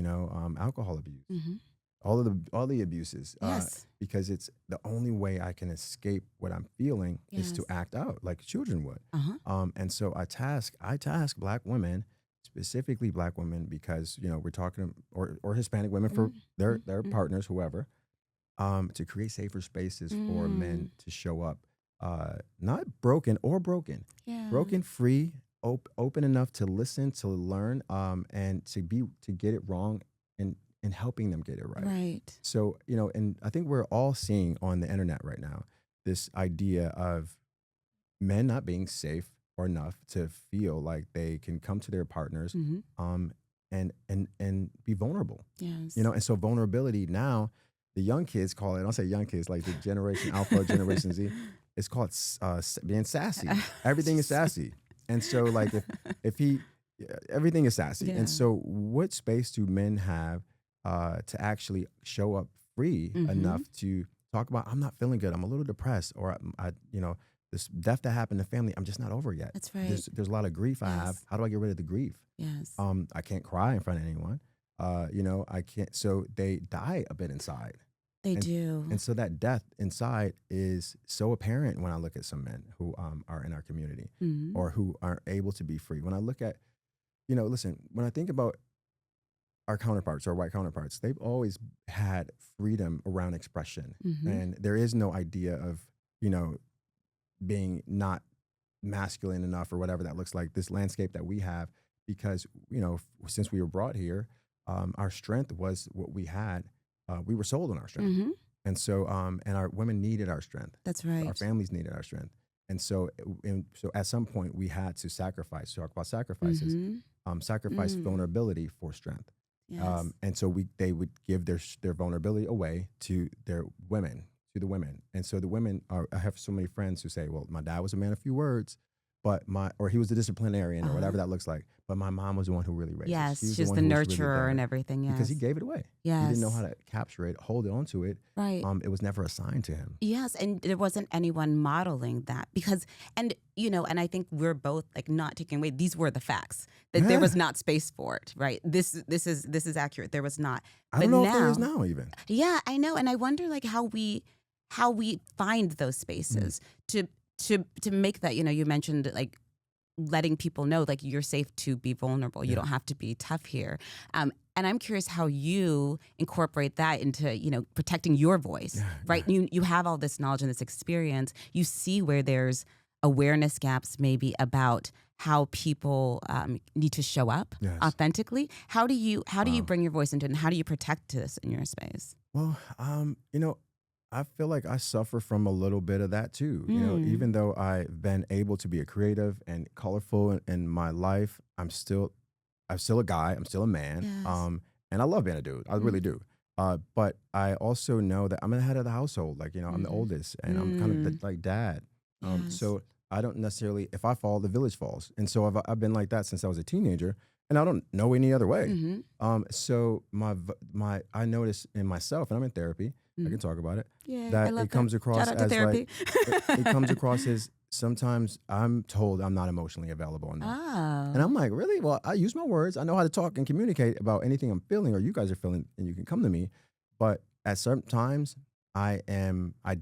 alcohol abuse, all the abuses, Yes. because it's the only way I can escape what I'm feeling is to act out like children would. And so I task Black women, specifically Black women, because we're talking or Hispanic women for their partners, whoever, to create safer spaces for men to show up, not broken, broken free, open enough to listen, to learn, and to get it wrong, and helping them get it right. Right. So, and I think we're all seeing on the internet right now this idea of men not being safe or enough to feel like they can come to their partners, and be vulnerable. Yes. And so vulnerability now, the young kids call it, I don't say young kids, like the Generation Alpha, Generation Z, it's called being sassy. Everything is sassy. And so like everything is sassy. Yeah. And so what space do men have to actually show up free enough to talk about, I'm not feeling good, I'm a little depressed, or I this death that happened in the family, I'm just not over yet. That's right. There's a lot of grief I have. How do I get rid of the grief? Yes. I can't cry in front of anyone. I can't. So they die a bit inside. They do. And so that death inside is so apparent when I look at some men who are in our community or who aren't able to be free. When I look at, listen, when I think about our counterparts, our white counterparts, they've always had freedom around expression. And there is no idea of, being not masculine enough or whatever that looks like, this landscape that we have, because, since we were brought here, our strength was what we had. We were sold on our strength. And so, and our women needed our strength. That's right. Our families needed our strength. And so at some point we had to sacrifice, talk about sacrifices, sacrifice vulnerability for strength. Yes. And so they would give their vulnerability away to the women. And so the women I have so many friends who say, well, my dad was a man of few words, or he was the disciplinarian or whatever that looks like. But my mom was the one who really raised yes, us. she was the nurturer and everything. Yes. Because he gave it away. Yes. He didn't know how to capture it, hold on to it. Right. It was never assigned to him. Yes, and there wasn't anyone modeling that and I think we're both like not taking away. These were the facts that there was not space for it. Right. This is accurate. There was not. I don't know if there is now even. Yeah, I know, and I wonder like how we find those spaces to make that. You mentioned like letting people know like you're safe to be vulnerable. You don't have to be tough here. And I'm curious how you incorporate that into, protecting your voice, right? You have all this knowledge and this experience. You see where there's awareness gaps maybe about how people need to show up Yes. authentically. How do you Wow. bring your voice into it, and how do you protect this in your space? Well, I feel like I suffer from a little bit of that too. Even though I've been able to be a creative and colorful in my life, I'm still a guy. I'm still a man. Yes. And I love being a dude. I really do. But I also know that I'm the head of the household. Like, I'm the oldest, and I'm kind of the, like, dad. Yes. So I don't necessarily, if I fall, the village falls. And so I've been like that since I was a teenager, and I don't know any other way. So I notice in myself, and I'm in therapy, I can talk about it, Yeah, that I love it comes that. across Shout out to as therapy. like, it comes across as sometimes I'm told I'm not emotionally available enough. Oh. And I'm like, really? Well, I use my words. I know how to talk and communicate about anything I'm feeling or you guys are feeling, and you can come to me. But at certain times, I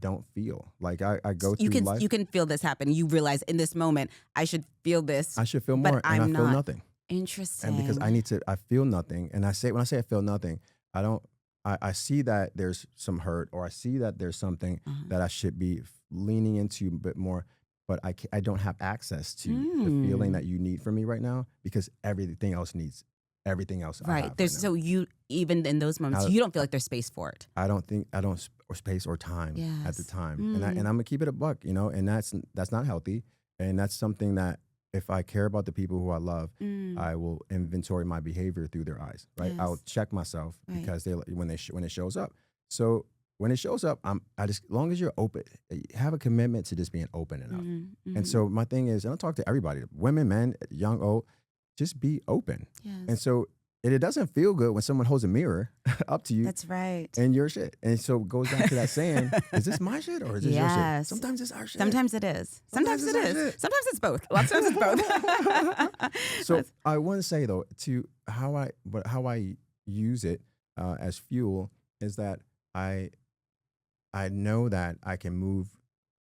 don't feel like I go You through can life. you can feel this happen. You realize in this moment I should feel this. I should feel but more, and I I'm feel not. nothing. Interesting. And because I feel nothing. And when I say I feel nothing, I don't, I see that there's some hurt, or I see that there's something that I should be leaning into a bit more, but I don't have access to the feeling that you need from me right now, because everything else needs everything else I Right. have There's right now. so you even in those moments I- you don't feel like there's space for it. I don't or space or time at the Yes. time, and I'm gonna keep it a buck, and that's not healthy, and that's something that if I care about the people who I love, I will inventory my behavior through their eyes, right? Yes. I'll check myself Right. because when it shows up. So when it shows up, as long as you're open, have a commitment to just being open enough. And so my thing is, and I talk to everybody, women, men, young, old, just be open. Yes. And so it doesn't feel good when someone holds a mirror up to you That's right. and your shit. And so it goes back to that saying, is this my shit or is this your shit? Yes. Sometimes it's our shit. Sometimes it is. Sometimes Sometimes it it's our is. shit. Sometimes it's both. Lots of times it's both. So I want to say though, to how I use it as fuel is that I know that I can move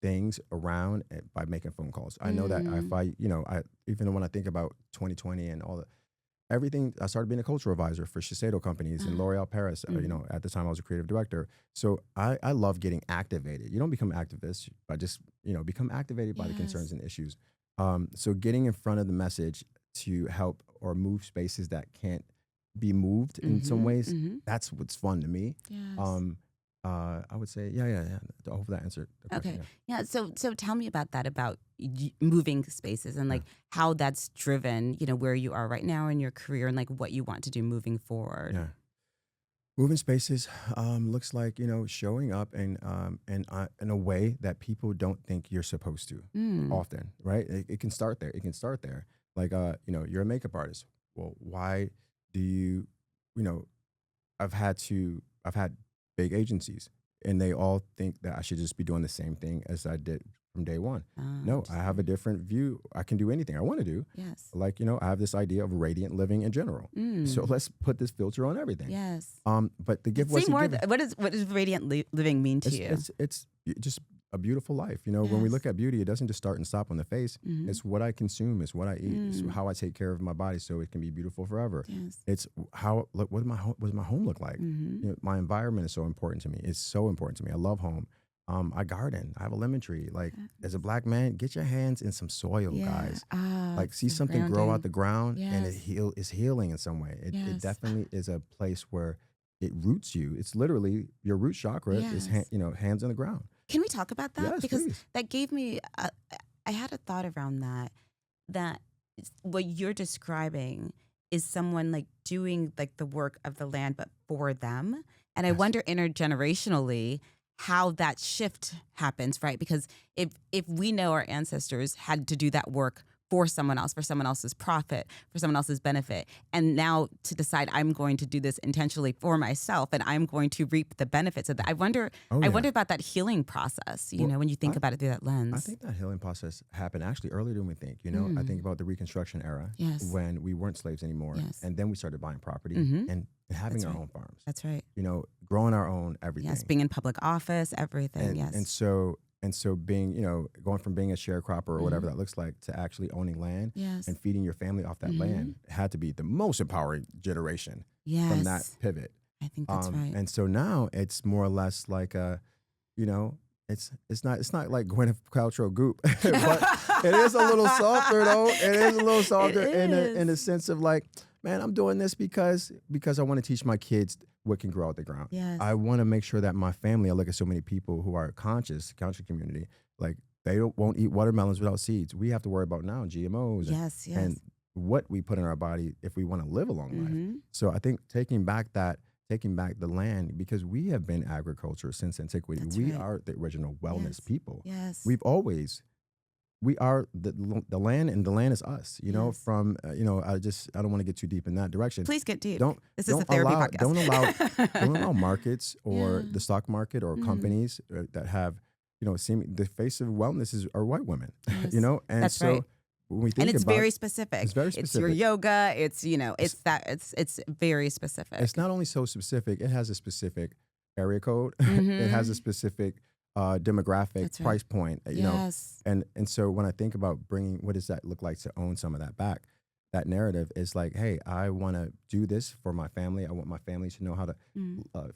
things around by making phone calls. I know that if I even when I think about 2020 and all everything, I started being a cultural advisor for Shiseido companies and L'Oreal Paris. At the time I was a creative director. So I love getting activated. You don't become activists by just, become activated by the concerns and issues. So getting in front of the message to help or move spaces that can't be moved in some ways, that's what's fun to me. Yes. I would say, yeah. Hopefully that answered the question. Okay. Yeah. So tell me about that, about moving spaces and like how that's driven, where you are right now in your career and like what you want to do moving forward. Yeah. Moving spaces looks like, showing up in a way that people don't think you're supposed to often, right? It can start there. Like, you're a makeup artist. Well, why do you, I've had big agencies and they all think that I should just be doing the same thing as I did from day one. No, I have a different view. I can do anything I want to do. Yes. Like, I have this idea of radiant living in general. So let's put this filter on everything. Yes. But the gift Say wasn't more. given. What does radiant living mean to you? It's just a beautiful life. When we look at beauty, it doesn't just start and stop on the face. It's what I consume. It's what I eat. It's how I take care of my body so it can be beautiful forever. Yes. It's what does my home look like? My environment is so important to me. It's so important to me. I love home. I garden. I have a lemon tree. Like, as a Black man, get your hands in some soil, guys. Like, see something grow out the ground, and it's healing in some way. It definitely is a place where it roots you. It's literally your root chakra is hands on the ground. Can we talk about that? Yes, because please. that gave me, I had a thought around that what you're describing is someone like doing like the work of the land, but for them. And I wonder intergenerationally how that shift happens, right? Because if we know our ancestors had to do that work for someone else, for someone else's profit, for someone else's benefit, and now to decide I'm going to do this intentionally for myself and I'm going to reap the benefits of that. I wonder about that healing process, when you think about it through that lens. I think that healing process happened actually earlier than we think. I think about the Reconstruction era when we weren't slaves anymore. Yes. And then we started buying property and having our own farms. That's right. Growing our own everything. Yes, being in public office, everything, yes. And so being, going from being a sharecropper or whatever that looks like to actually owning land and feeding your family off that land had to be the most empowering generation from that pivot. I think that's right. And so now it's more or less like it's not like Gwyneth Paltrow goop, but it is a little softer though. It is a little softer in the sense of like, man, I'm doing this because I want to teach my kids what can grow out the ground. Yes. I want to make sure that my family. I look at so many people who are conscious community, like won't eat watermelons without seeds. We have to worry about now GMOs. Yes, yes. And what we put in our body if we want to live a long life. So I think taking back the land, because we have been agriculture since antiquity. We are the original wellness people. Yes. We are the land, and the land is us, you know, from, I don't want to get too deep in that direction. Please get deep. This is a therapy podcast. Don't allow markets or the stock market or companies that have, the face of wellness are white women, you know? And that's so right. when we think it's about very specific. It's very specific. It's your yoga. It's, it's very specific. It's not only so specific, it has a specific area code. It has a specific demographic, price point, you know. And so when I think about bringing, what does that look like to own some of that back? That narrative is like, hey, I want to do this for my family. I want my family to know how to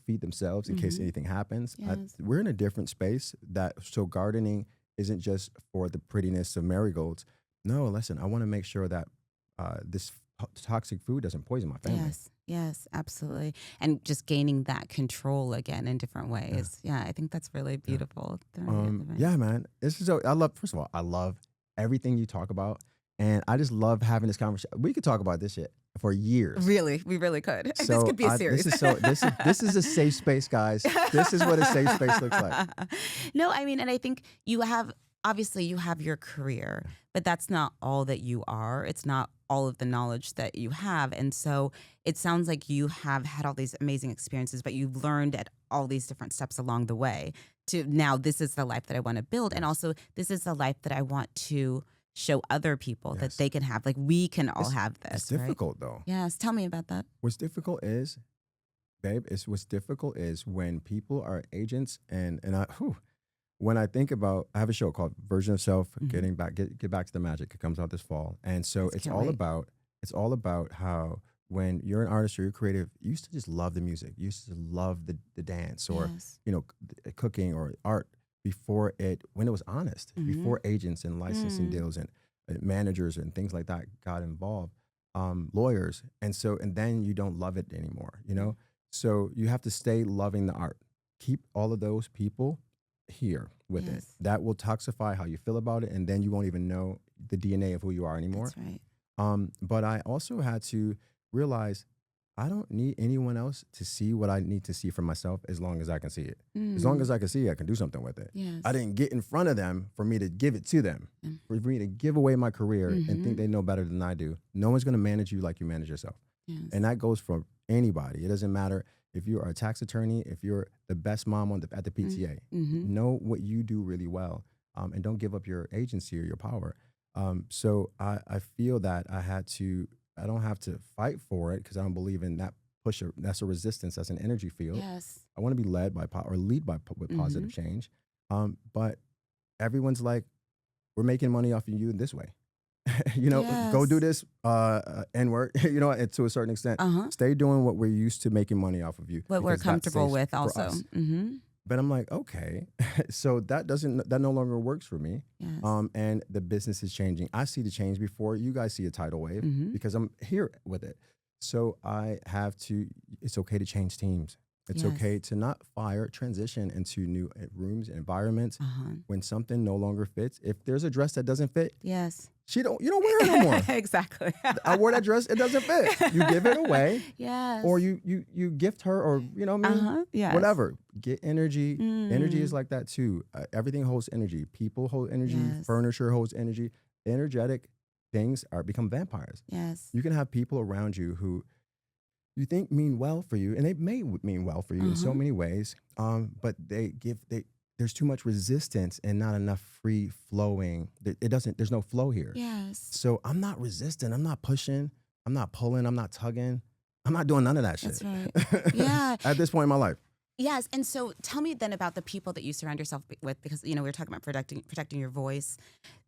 feed themselves in case anything happens. We're in a different space so gardening isn't just for the prettiness of marigolds. No, listen, I want to make sure that this toxic food doesn't poison my family. Yes, absolutely. And just gaining that control again in different ways. Yeah, I think that's really beautiful. Yeah, man. First of all, I love everything you talk about. And I just love having this conversation. We could talk about this shit for years. Really, we really could. So this could be a series. This is a safe space, guys. This is what a safe space looks like. No, I mean, and I think obviously you have your career, but that's not all that you are. It's not all of the knowledge that you have. And so it sounds like you have had all these amazing experiences, but you've learned at all these different steps along the way to now this is the life that I want to build. And also this is the life that I want to show other people that they can have. Like we can all have this. It's difficult though. Yes. Tell me about that. What's difficult is, babe, when people are agents when I think about, I have a show called Version of Self, Get Back to the Magic. It comes out this fall. And so it's all about how when you're an artist or you're creative, you used to just love the music. You used to love the dance or, cooking or art when it was honest, before agents and licensing deals and managers and things like that got involved, lawyers. And then you don't love it anymore, you know? So you have to stay loving the art. Keep all of those people here with it. That will toxify how you feel about it, and then you won't even know the DNA of who you are anymore. That's right. But I also had to realize I don't need anyone else to see what I need to see for myself as long as I can see it. As long as I can see it, I can do something with it. Yes. I didn't get in front of them for me to give it to them, for me to give away my career and think they know better than I do. No one's going to manage you like you manage yourself. Yes. And that goes for anybody. It doesn't matter if you are a tax attorney, if you're the best mom at the PTA. Know what you do really well, and don't give up your agency or your power. So I feel that I don't have to fight for it because I don't believe in that pusher. That's a resistance. That's an energy field. Yes. I want to be led by with positive change. But everyone's like, we're making money off of you in this way. Go do this N-word, and to a certain extent. Stay doing what we're used to making money off of you. What we're comfortable with also. But I'm like, okay, so that no longer works for me. Yes. And the business is changing. I see the change before you guys see a tidal wave because I'm here with it. So it's okay to change teams. It's okay to not transition into new rooms, environments. When something no longer fits. If there's a dress that doesn't fit, you don't wear it no more. Exactly. I wore that dress, it doesn't fit. You give it away. Yes. Or you gift her, or Yes. whatever. Get energy. Energy is like that too. Everything holds energy. People hold energy. Yes. Furniture holds energy. Energetic things become vampires. Yes. You can have people around you who you think mean well for you, and they may mean well for you in so many ways, but there's too much resistance and not enough free flowing. There's no flow here. Yes. So I'm not resistant. I'm not pushing. I'm not pulling. I'm not tugging. I'm not doing none of that shit. That's right. Yeah. At this point in my life. Yes. And so tell me then about the people that you surround yourself with, because, we were talking about protecting your voice.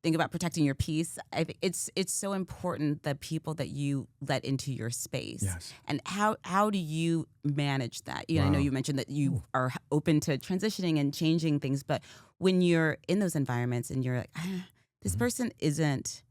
Think about protecting your peace. I think it's so important, the people that you let into your space. Yes. And how do you manage that? I know Wow. you mentioned that you are open to transitioning and changing things, but when you're in those environments and you're like, this person isn't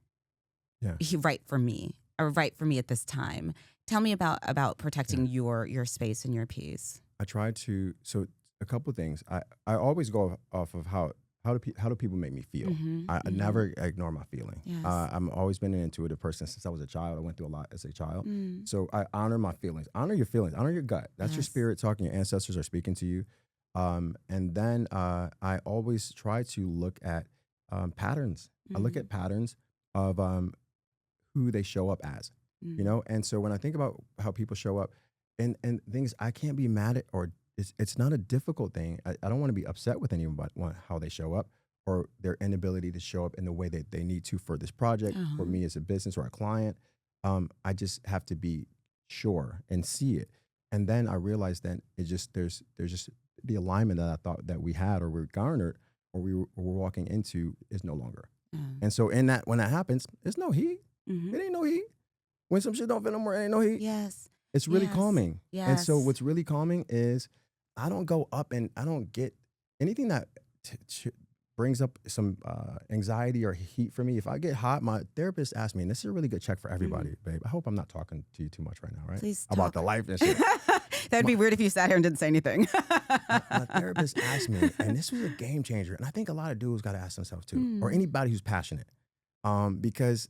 right for me, or right for me at this time. Tell me about protecting your space and your peace. I try to, so a couple of things. I always go off of how do people make me feel. I never ignore my feeling. Yes. I've always been an intuitive person since I was a child. I went through a lot as a child. So I honor my feelings. Honor your feelings. Honor your gut. That's your spirit talking. Your ancestors are speaking to you. And then I always try to look at patterns. I look at patterns of who they show up as, And so when I think about how people show up and things, I can't be mad at, or it's not a difficult thing. I don't want to be upset with anyone about how they show up or their inability to show up in the way that they need to for this project, for me as a business or a client. I just have to be sure and see it. And then I realized that there's just the alignment that I thought that we had or we garnered or we were walking into is no longer. And so when that happens, there's no heat. It ain't no heat. When some shit don't fit no more, it ain't no heat. Yes. It's really calming. Yes. And so what's really calming is I don't go up and I don't get anything that brings up some anxiety or heat for me. If I get hot, my therapist asked me, and this is a really good check for everybody, babe. I hope I'm not talking to you too much right now, right? Please about the life and shit. That'd be weird if you sat here and didn't say anything. my therapist asked me, and this was a game changer. And I think a lot of dudes got to ask themselves too, or anybody who's passionate. Because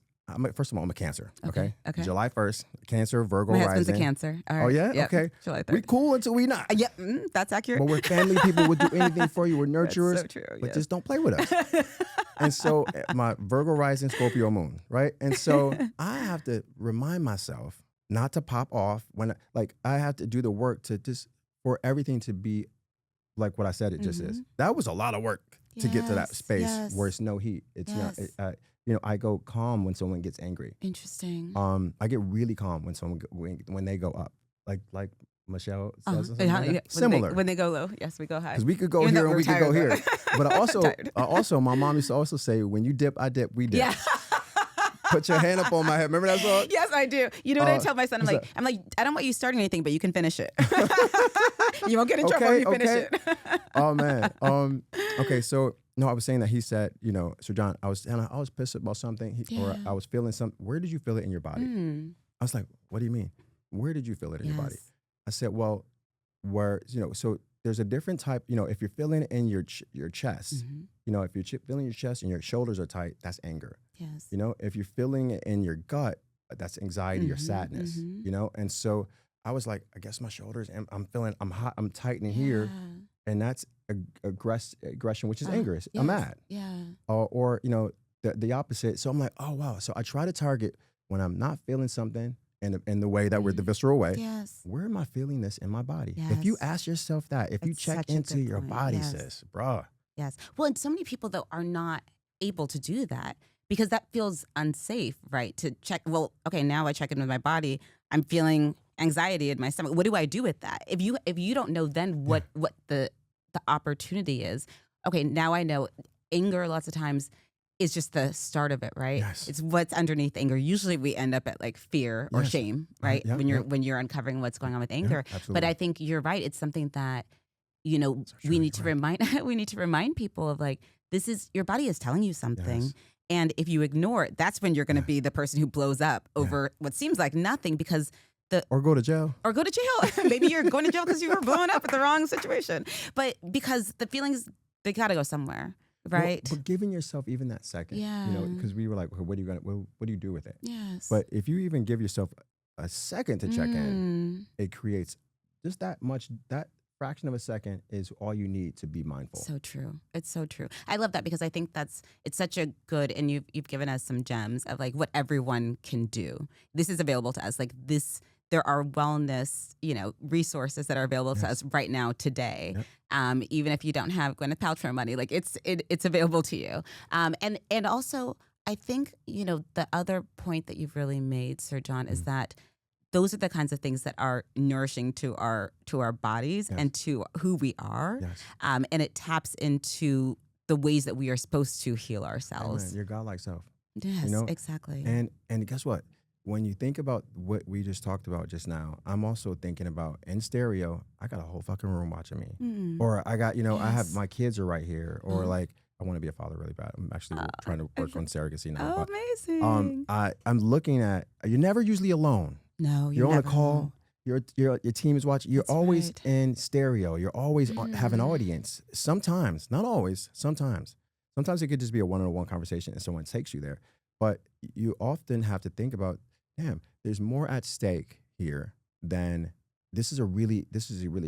first of all, I'm a Cancer. Okay. July 1st, Cancer, Virgo rising. My husband's a Cancer. All right. Oh yeah. Yep. Okay. July 3rd. We cool until we not. Yep. That's accurate. But we're family people. We'll do anything for you. We're nurturers. That's so true. But just don't play with us. And so my Virgo rising, Scorpio moon, right? And so I have to remind myself not to pop off when I have to do the work to just for everything to be like what I said it just is. That was a lot of work to get to that space where it's no heat. It's not. I go calm when someone gets angry. Interesting. I get really calm when someone when they go up, like Michelle says, similar. When they go low, yes, we go high. Because we could go here and we could go here. But I also, my mom used to also say, when you dip, I dip, we dip. Yeah. Put your hand up on my head. Remember that song? Yes, I do. You know what I tell my son? I'm like, I don't want you starting anything, but you can finish it. You won't get in trouble if you finish it. Oh man. Okay, so no, I was saying that he said, Sir John, I was pissed about something, or I was feeling something. Where did you feel it in your body? I was like, what do you mean? Where did you feel it in your body? I said, well, where, so there's a different type, if you're feeling it in your chest, if you're feeling your chest and your shoulders are tight, that's anger. Yes. If you're feeling it in your gut, that's anxiety or sadness, And so I was like, I guess my shoulders, I'm hot, I'm tight in here. And that's aggression, which is anger. I'm mad. Yeah. Or the opposite. So I'm like, oh, wow. So I try to target when I'm not feeling something in the way that we're the visceral way. Yes. Where am I feeling this in my body? Yes. If you ask yourself that, if you check into your body, sis, bruh. Yes. Well, and so many people, though, are not able to do that because that feels unsafe, right? To check, well, okay, now I check in with my body. I'm feeling anxiety in my stomach. What do I do with that? If you don't know then what the opportunity is, okay, now I know anger lots of times is just the start of it, right? Yes. It's what's underneath anger. Usually we end up at like fear or shame, right? When you're uncovering what's going on with anger. But I think you're right. It's something that, we need to remind people of, like, this is, your body is telling you something. Yes. And if you ignore it, that's when you're going to be the person who blows up over what seems like nothing, because or go to jail. Maybe you're going to jail because you were blowing up at the wrong situation. But because the feelings, they got to go somewhere, right? Well, but giving yourself even that second, because we were like, what do you do with it? Yes. But if you even give yourself a second to check in, it creates just that fraction of a second is all you need to be mindful. So true. It's so true. I love that because I think it's such a good, and you've given us some gems of like what everyone can do. This is available to us. Like this, there are wellness, resources that are available to us right now today. Yep. Even if you don't have Gwyneth Paltrow money, like it's available to you. And also I think, the other point that you've really made, Sir John, is that those are the kinds of things that are nourishing to our bodies Yes. and to who we are. Yes. And it taps into the ways that we are supposed to heal Amen. ourselves. Your godlike self. Yes, You know? exactly. And guess what? When you think about what we just talked about just now, I'm also thinking about in stereo, I got a whole fucking room watching me. Or I got, I have Yes. my kids are right here. Or like, I want to be a father really bad. I'm actually trying to work on surrogacy now. Oh, But, amazing. I'm looking at, you're never usually alone. No, You're on a never call. know. Your team is watching. You're That's always right. in stereo. You're always have an audience. Sometimes, not always. Sometimes it could just be a one-on-one conversation and someone takes you there. But you often have to think about, damn, there's more at stake here than this is really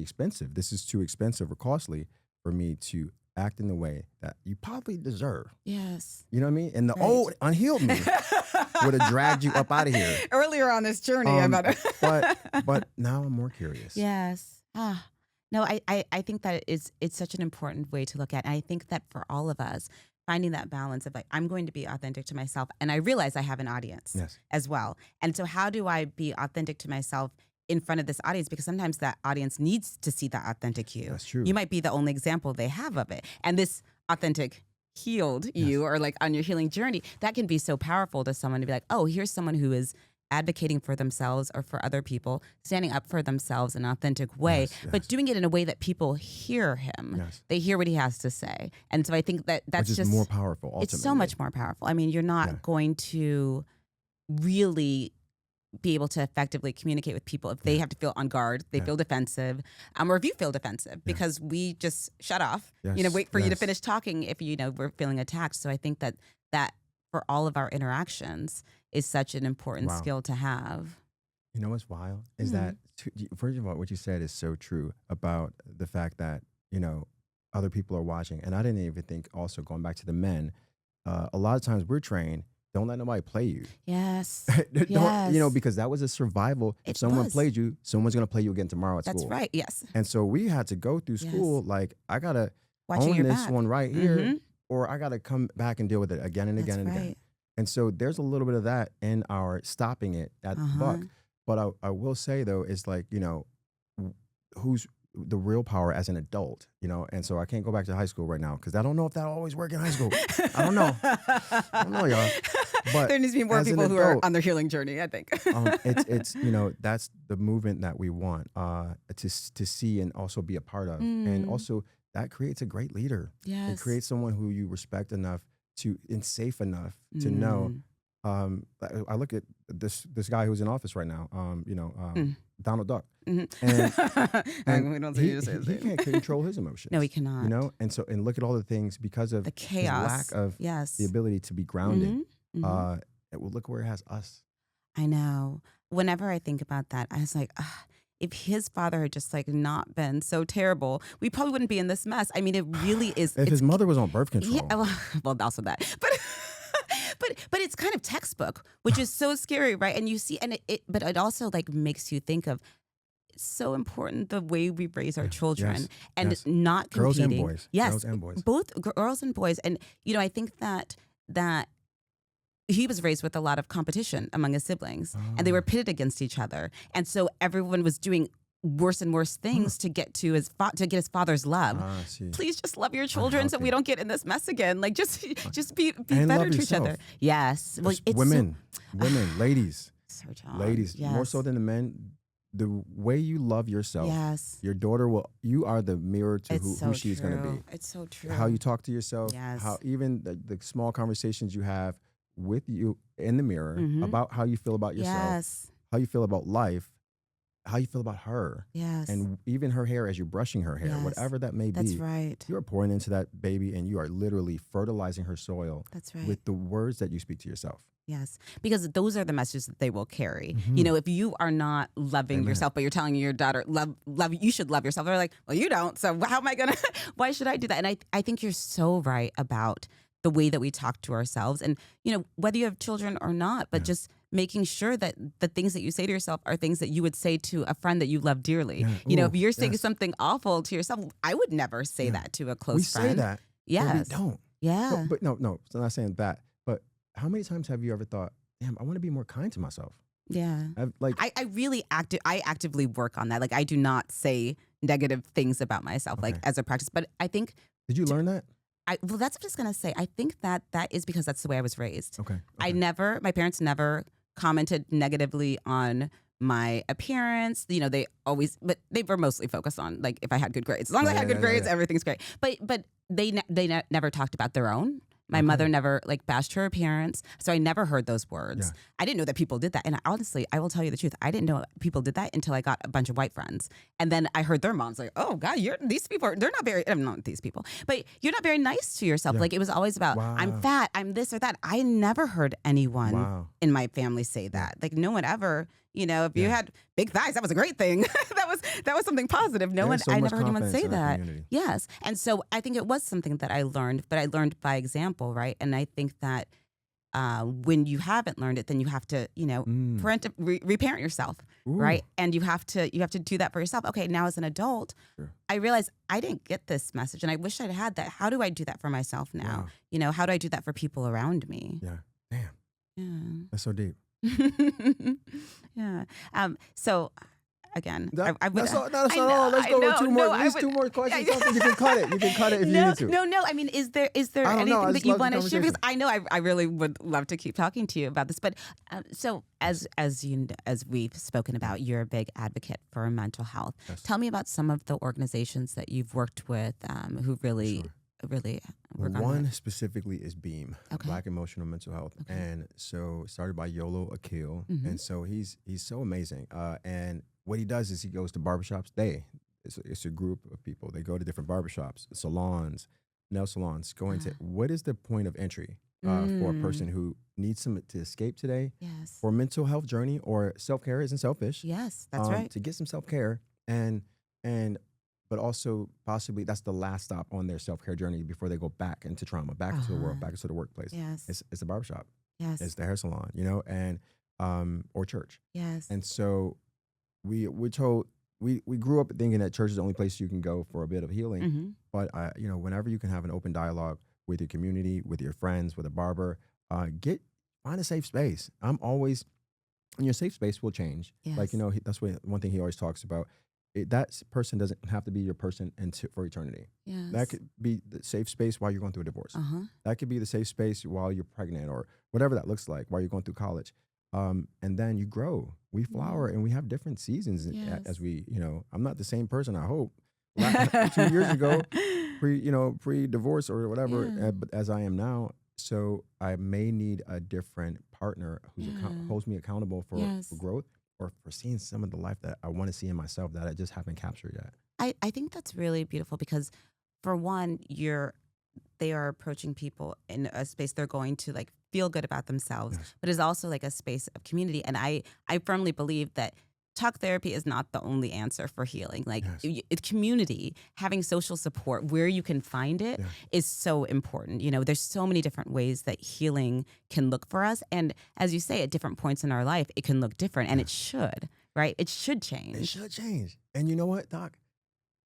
expensive. This is too expensive or costly for me to act in the way that you probably deserve. Yes. You know what I mean? And the Right. old unhealed me would have dragged you up out of here. Earlier on this journey, But now I'm more curious. Yes. No, I think that it's such an important way to look at it. And I think that for all of us, finding that balance of like, I'm going to be authentic to myself. And I realize I have an audience Yes. as well. And so how do I be authentic to myself in front of this audience? Because sometimes that audience needs to see that authentic you. That's true. You might be the only example they have of it. And this authentic healed you or like on your healing journey, that can be so powerful to someone to be like, oh, here's someone who is advocating for themselves or for other people, standing up for themselves in an authentic way, Yes, but doing it in a way that people hear him. Yes. They hear what he has to say. And so I think that's Which is just more powerful, ultimately. it's so much more powerful. I mean, you're not going to really be able to effectively communicate with people if they have to feel on guard, they feel defensive, or if you feel defensive because we just shut off, wait for you to finish talking if we're feeling attacked. So I think that for all of our interactions is such an important skill to have. You know what's wild is that, first of all, what you said is so true about the fact that, other people are watching. And I didn't even think, also going back to the men, a lot of times we're trained, don't let nobody play you. Yes. Because that was a survival. If someone played you, someone's going to play you again tomorrow at school. That's right. Yes. And so we had to go through school like, I got to own this one right here, or I got to come back and deal with it again and again and again. And so there's a little bit of that in our stopping it at the buck. But I will say, though, is like, who's the real power as an adult, and so I can't go back to high school right now because I don't know if that'll always work in high school. I don't know, y'all. But there needs to be more people who are on their healing journey, I think. it's that's the movement that we want to see and also be a part of. And also that creates a great leader. Yes. It creates someone who you respect enough and safe enough to know. I look at this guy who's in office right now, Donald Duck. And we don't say you to say his he name. can't control his emotions. No, he cannot. And look at all the things because of the chaos, his lack of the ability to be grounded. Well, look where it has us. I know. Whenever I think about that, I was like, if his father had just like not been so terrible, we probably wouldn't be in this mess. I mean, it really is. If his mother was on birth control. Yeah, well, also that. But it's kind of textbook, which is so scary, right? And you see, but it also like makes you think of, it's so important the way we raise our children and not competing. Girls and boys. Yes, girls and boys. Both girls and boys. And I think that he was raised with a lot of competition among his siblings, and they were pitted against each other, and so everyone was doing worse and worse things to get to get his father's love. Please just love your children so we don't get in this mess again. Like just be better to each other. Yes. Well, it's women, ladies, ladies, more so than the men. The way you love yourself, your daughter you are the mirror to who she's going to be. It's so true. How you talk to yourself, how even the small conversations you have with you in the mirror about how you feel about yourself, how you feel about life, how you feel about her. Yes. And even her hair as you're brushing her hair, whatever that may be. That's right. You are pouring into that baby and you are literally fertilizing her soil. That's right. With the words that you speak to yourself. Yes, because those are the messages that they will carry. If you are not loving yourself, but you're telling your daughter, love, you should love yourself. They're like, well, you don't. So how am I going to, why should I do that? And I think you're so right about the way that we talk to ourselves and, whether you have children or not, but just making sure that the things that you say to yourself are things that you would say to a friend that you love dearly. If you're saying something awful to yourself, I would never say that to a close friend. We say that. Yes. But we don't. Yeah. No, I'm not saying that. But how many times have you ever thought, damn, I want to be more kind to myself? Yeah. Like, I actively work on that. Like, I do not say negative things about myself, like okay. as a practice. But I think Did you learn that? well, that's what I was gonna say. I think that is because that's the way I was raised. Okay. My parents never commented negatively on my appearance. You know, they were mostly focused on like if I had good grades. As long as I had good grades, everything's great. But they never talked about their own. My mother never like bashed her appearance, so I never heard those words. Yeah. I didn't know that people did that, and honestly, I will tell you the truth. I didn't know people did that until I got a bunch of white friends, and then I heard their moms like, "Oh God, these people they're not very not these people, but you're not very nice to yourself." Yeah. Like it was always about I'm fat, I'm this or that. I never heard anyone in my family say that. Like no one ever. You know, if you had big thighs, that was a great thing. that was something positive. I never heard anyone say that. Yes. And so I think it was something that I learned, but I learned by example, right? And I think that when you haven't learned it, then you have to, you know, reparent yourself, right? And you have to do that for yourself. Okay, now as an adult, I realized I didn't get this message, and I wish I'd had that. How do I do that for myself now? Wow. You know, how do I do that for people around me? Yeah. Damn. Yeah. That's so deep. Yeah. So again, that's all. Let's go with two more. At least two more questions. Something you can cut it. You can cut it if you need to. No. I mean, is there anything that you want to share? Because I know I really would love to keep talking to you about this. But so as we've spoken about, you're a big advocate for mental health. Yes. Tell me about some of the organizations that you've worked with who really. Sure. Really work on one that. specifically is Beam, Black Emotional Mental Health, and so started by Yolo Akil, and so he's so amazing. And what he does is he goes to barbershops. It's a group of people. They go to different barbershops, salons, nail salons, going to what is the point of entry for a person who needs some to escape today, for mental health journey or self care isn't selfish. Yes, that's right. To get some self care and. But also possibly that's the last stop on their self-care journey before they go back into trauma, back into the world, back into the workplace. Yes. It's a barbershop. Yes. It's the hair salon, you know, and or church. Yes. And so we're told we grew up thinking that church is the only place you can go for a bit of healing. But you know, whenever you can have an open dialogue with your community, with your friends, with a barber, find a safe space. I'm always, and your safe space will change. Yes. Like, you know, that's one thing he always talks about. That person doesn't have to be your person for eternity. Yes. That could be the safe space while you're going through a divorce. That could be the safe space while you're pregnant or whatever that looks like while you're going through college. And then you grow. We flower and we have different seasons as we, you know, I'm not the same person, I hope. 2 years ago, pre-divorce or whatever, but as I am now. So I may need a different partner who holds me accountable for growth. Or for seeing some of the life that I want to see in myself that I just haven't captured yet. I think that's really beautiful because, for one, they are approaching people in a space they're going to like feel good about themselves, but it's also like a space of community. And I firmly believe that talk therapy is not the only answer for healing. Like it's community, having social support where you can find it is so important. You know, there's so many different ways that healing can look for us. And as you say, at different points in our life, it can look different and it should, right? It should change. It should change. And you know what, Doc?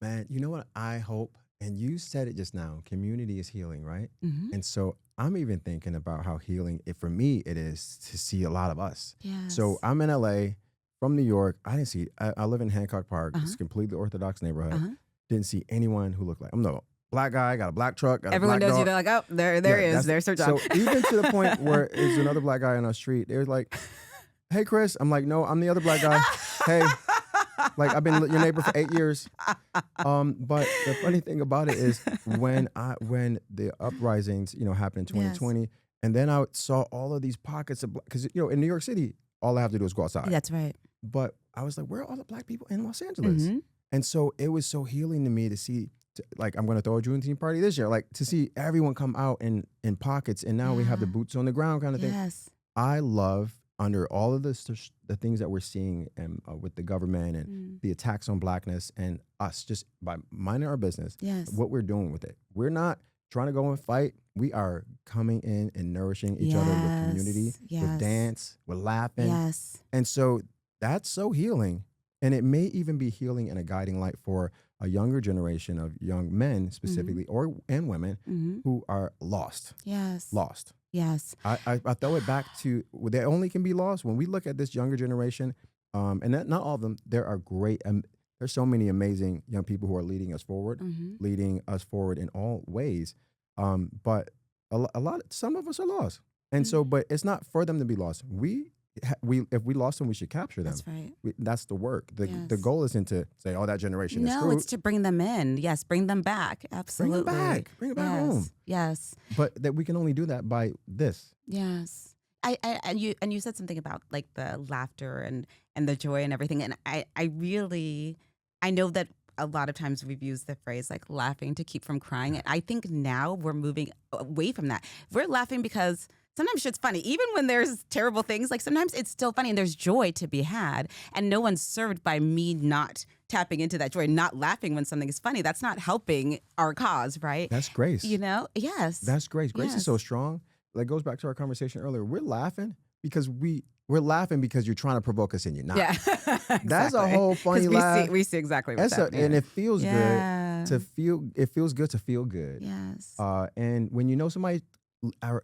Man, you know what I hope? And you said it just now, community is healing, right? And so I'm even thinking about how healing, for me, it is to see a lot of us. Yes. So I'm in LA. From New York, I didn't see. I live in Hancock Park. It's a completely Orthodox neighborhood. Didn't see anyone who looked like I'm the black guy. Got a black truck. Got Everyone a black knows dog. you. They're like, oh, there he is. There's Sir John. So even to the point where there's another black guy on our street. They was like, "Hey, Chris." I'm like, "No, I'm the other black guy." Hey, like I've been your neighbor for 8 years. But the funny thing about it is when the uprisings, you know, happened in 2020, and then I saw all of these pockets of because you know in New York City, all I have to do is go outside. That's right. But I was like, where are all the black people in Los Angeles? And so it was so healing to me to see, like, I'm going to throw a Juneteenth party this year, like to see everyone come out in pockets. And now we have the boots on the ground kind of thing. I love under all of the things that we're seeing and with the government and the attacks on blackness and us just by minding our business, what we're doing with it. We're not trying to go and fight. We are coming in and nourishing each other with community, with dance, with laughing. And so that's so healing. And it may even be healing and a guiding light for a younger generation of young men specifically and women who are lost. Lost. Yes. I throw it back to they only can be lost when we look at this younger generation, and not all of them. There are great, there's so many amazing young people who are leading us forward in all ways. But a lot, some of us are lost, and so, but it's not for them to be lost. We if we lost them, we should capture them. That's right. That's the work. The Yes. goal isn't to say, "Oh, that generation is No, screwed." it's to bring them in. Yes, bring them back. Absolutely. Bring them back home. Yes. But that we can only do that by this. Yes. And you said something about like the laughter and the joy and everything. And I know that a lot of times we've used the phrase like laughing to keep from crying. And I think now we're moving away from that. We're laughing because sometimes it's funny. Even when there's terrible things, like sometimes it's still funny and there's joy to be had. And no one's served by me not tapping into that joy, not laughing when something is funny. That's not helping our cause, right? That's grace. Yes. That's grace. Grace is so strong. That goes back to our conversation earlier. We're laughing because you're trying to provoke us and you're not. Yeah. That's a whole funny laugh. We see exactly what's happening. And it feels Yeah. good to feel. It feels good to feel good. Yes. And when you know somebody,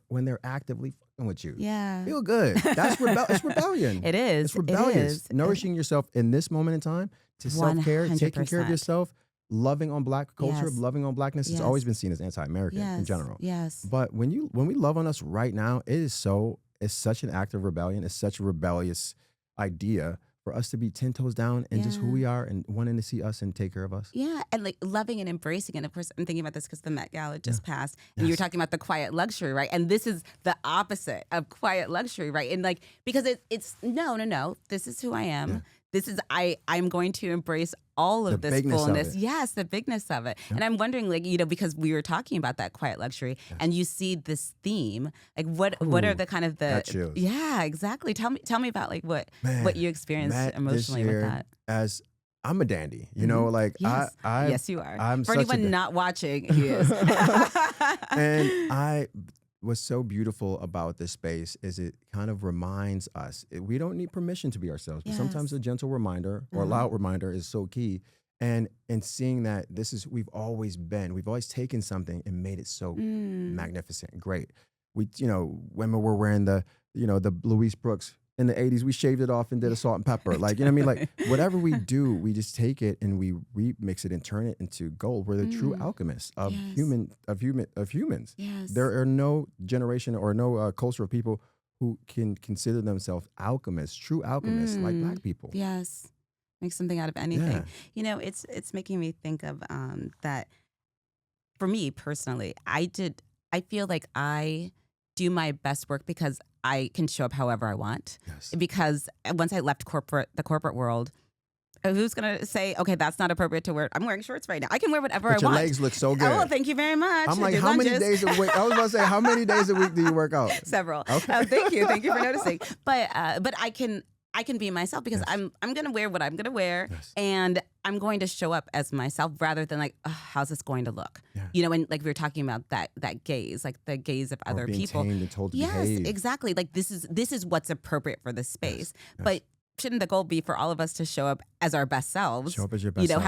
when they're actively fucking with you, Yeah. feel good. That's it's rebellion. It is. It's rebellious. It is. Nourishing yourself in this moment in time to self-care, taking care of 100%. yourself, loving on Black culture, Yes. loving on Blackness. It's Yes. always been seen as anti-American Yes. in general. Yes. But when we love on us right now, it's such an act of rebellion. It's such a rebellious idea for us to be 10 toes down and just who Yeah. we are and wanting to see us and take care of us. Yeah, and like loving and embracing it. Of course, I'm thinking about this because the Met Gala just passed, and you were talking about the quiet luxury, right? And this is the opposite of quiet luxury, right? And like because it's no. This is who I am. Yeah. This is I'm going to embrace all of The this bigness of fullness. it. Yes, the bigness of it. And I'm wondering, like, because we were talking about that quiet luxury, and you see this theme, like what are the kind of Got chills. yeah, exactly. Tell me about like what you experienced Matt, emotionally this with year, that. as I'm a dandy, like Yes. I Yes, you are. I'm For such a anyone not watching, he is. and what's so beautiful about this space is it kind of reminds us we don't need permission to be ourselves, but sometimes Yes. a gentle reminder or a loud reminder is so key. And seeing that we've always taken something and made it so magnificent and great. We, women were wearing the Louise Brooks in the 80s, we shaved it off and did a salt and pepper. Like, you know what I mean? Like whatever we do, we just take it and we remix it and turn it into gold. We're the true alchemists of humans. Yes. There are no generation or no culture of people who can consider themselves alchemists, true alchemists, like Black people. Yes. Make something out of anything. It's making me think of that for me personally, I feel like I do my best work because I can show up however I want. Yes. Because once I left the corporate world, who's going to say, okay, that's not appropriate to wear? I'm wearing shorts right now. I can wear whatever But I your want. legs look so good. Oh, thank you very much. I'm like, I do how many lunges. days a week? I was about to say, how many days a week do you work out? Several. Okay. Thank you for noticing. But I can be myself because Yes. I'm gonna wear what I'm gonna wear, Yes. and I'm going to show up as myself rather than like, how's this going to look? Yeah. And like we were talking about that gaze, like the gaze of other Or being people. tamed and told to Yes, behave. exactly. Like this is what's appropriate for this space. Yes. But shouldn't the goal be for all of us to show up as our best selves? Show up as your best self.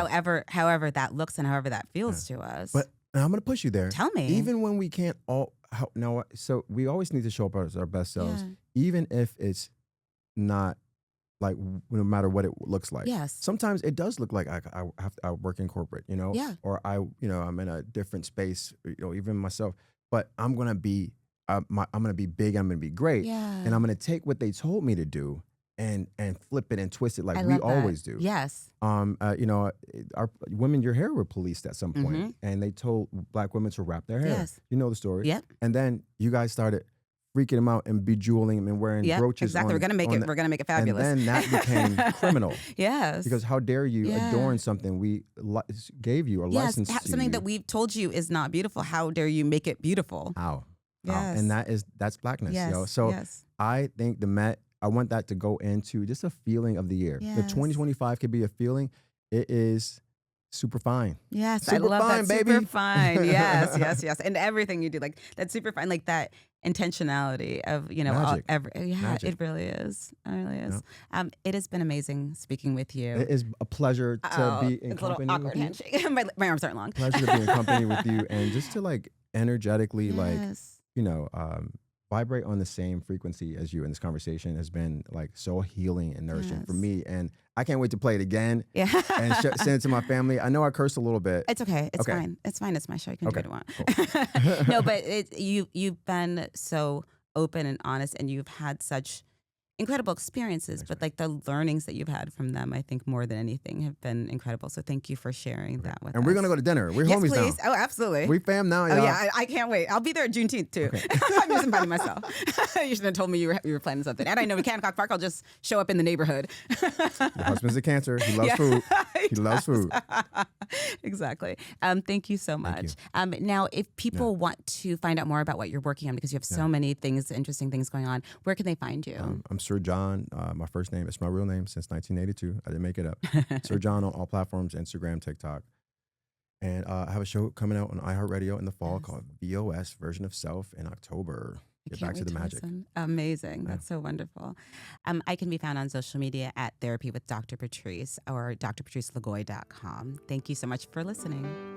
However that looks and however that feels to us. But I'm going to push you there. Tell me. Even when we can't so we always need to show up as our best selves, even if it's not like no matter what it looks like. Yes. Sometimes it does look like I work in corporate, Yeah. or I'm in a different space, even myself. But I'm gonna be, I'm gonna be big. I'm gonna be great, Yeah. and I'm gonna take what they told me to do and flip it and twist it like I we love that. always do. Yes. Our women, your hair were policed at some point, and they told Black women to wrap their hair. Yes. You know the story. Yep. And then you guys started freaking them out and bejeweling them and wearing Yep. brooches. Exactly. We're gonna make it fabulous. And then that became criminal. Yes. Because how dare you Yeah. adorn something we gave you or licensed to something you? that we've told you is not beautiful. How dare you make it beautiful? How? Yes. And that's Blackness. Yes. So yes. I think the Met, I want that to go into just a feeling of the year. The Yes. 2025 could be a feeling. It is super fine. Yes, I Super love fine, that. baby. Super fine. Yes. And everything you do, like that super fine, like that intentionality of, Magic. It really is. It really is. It has been amazing speaking with you. It is a pleasure to be in it's a little company awkward with you. handshake. my arms aren't long. Pleasure to be in company with you and just to like energetically Yes. vibrate on the same frequency as you in this conversation has been like so healing and nourishing for me. And I can't wait to play it again and send it to my family. I know I cursed a little bit. It's okay. It's fine. It's fine. It's my show. You can do what you want. Cool. No, but you've been so open and honest, and you've had such incredible experiences. Thanks, but like the learnings that you've had from them, I think more than anything have been incredible. So thank you for sharing that with us. And we're going to go to dinner. We're homies please. now. Oh, absolutely. We fam now, y'all. Oh, yeah. I can't wait. I'll be there at Juneteenth, too. Okay. I'm just inviting myself. You should have told me you were planning something. And I know in Cancock Park, I'll just show up in the neighborhood. Your husband's a Cancer. He loves food. He loves food. Exactly. Thank you so much. Now, if people want to find out more about what you're working on, because you have so many things, interesting things going on, where can they find you? I'm Sir John. My first name, it's my real name since 1982. I didn't make it up. Sir John on all platforms, Instagram, TikTok. And I have a show coming out on iHeartRadio in the fall called VOS, Version of Self, in October. Get back to the magic. Amazing. That's so wonderful. I can be found on social media at Therapy with Dr. Patrice or drpatricelegoy.com. Thank you so much for listening.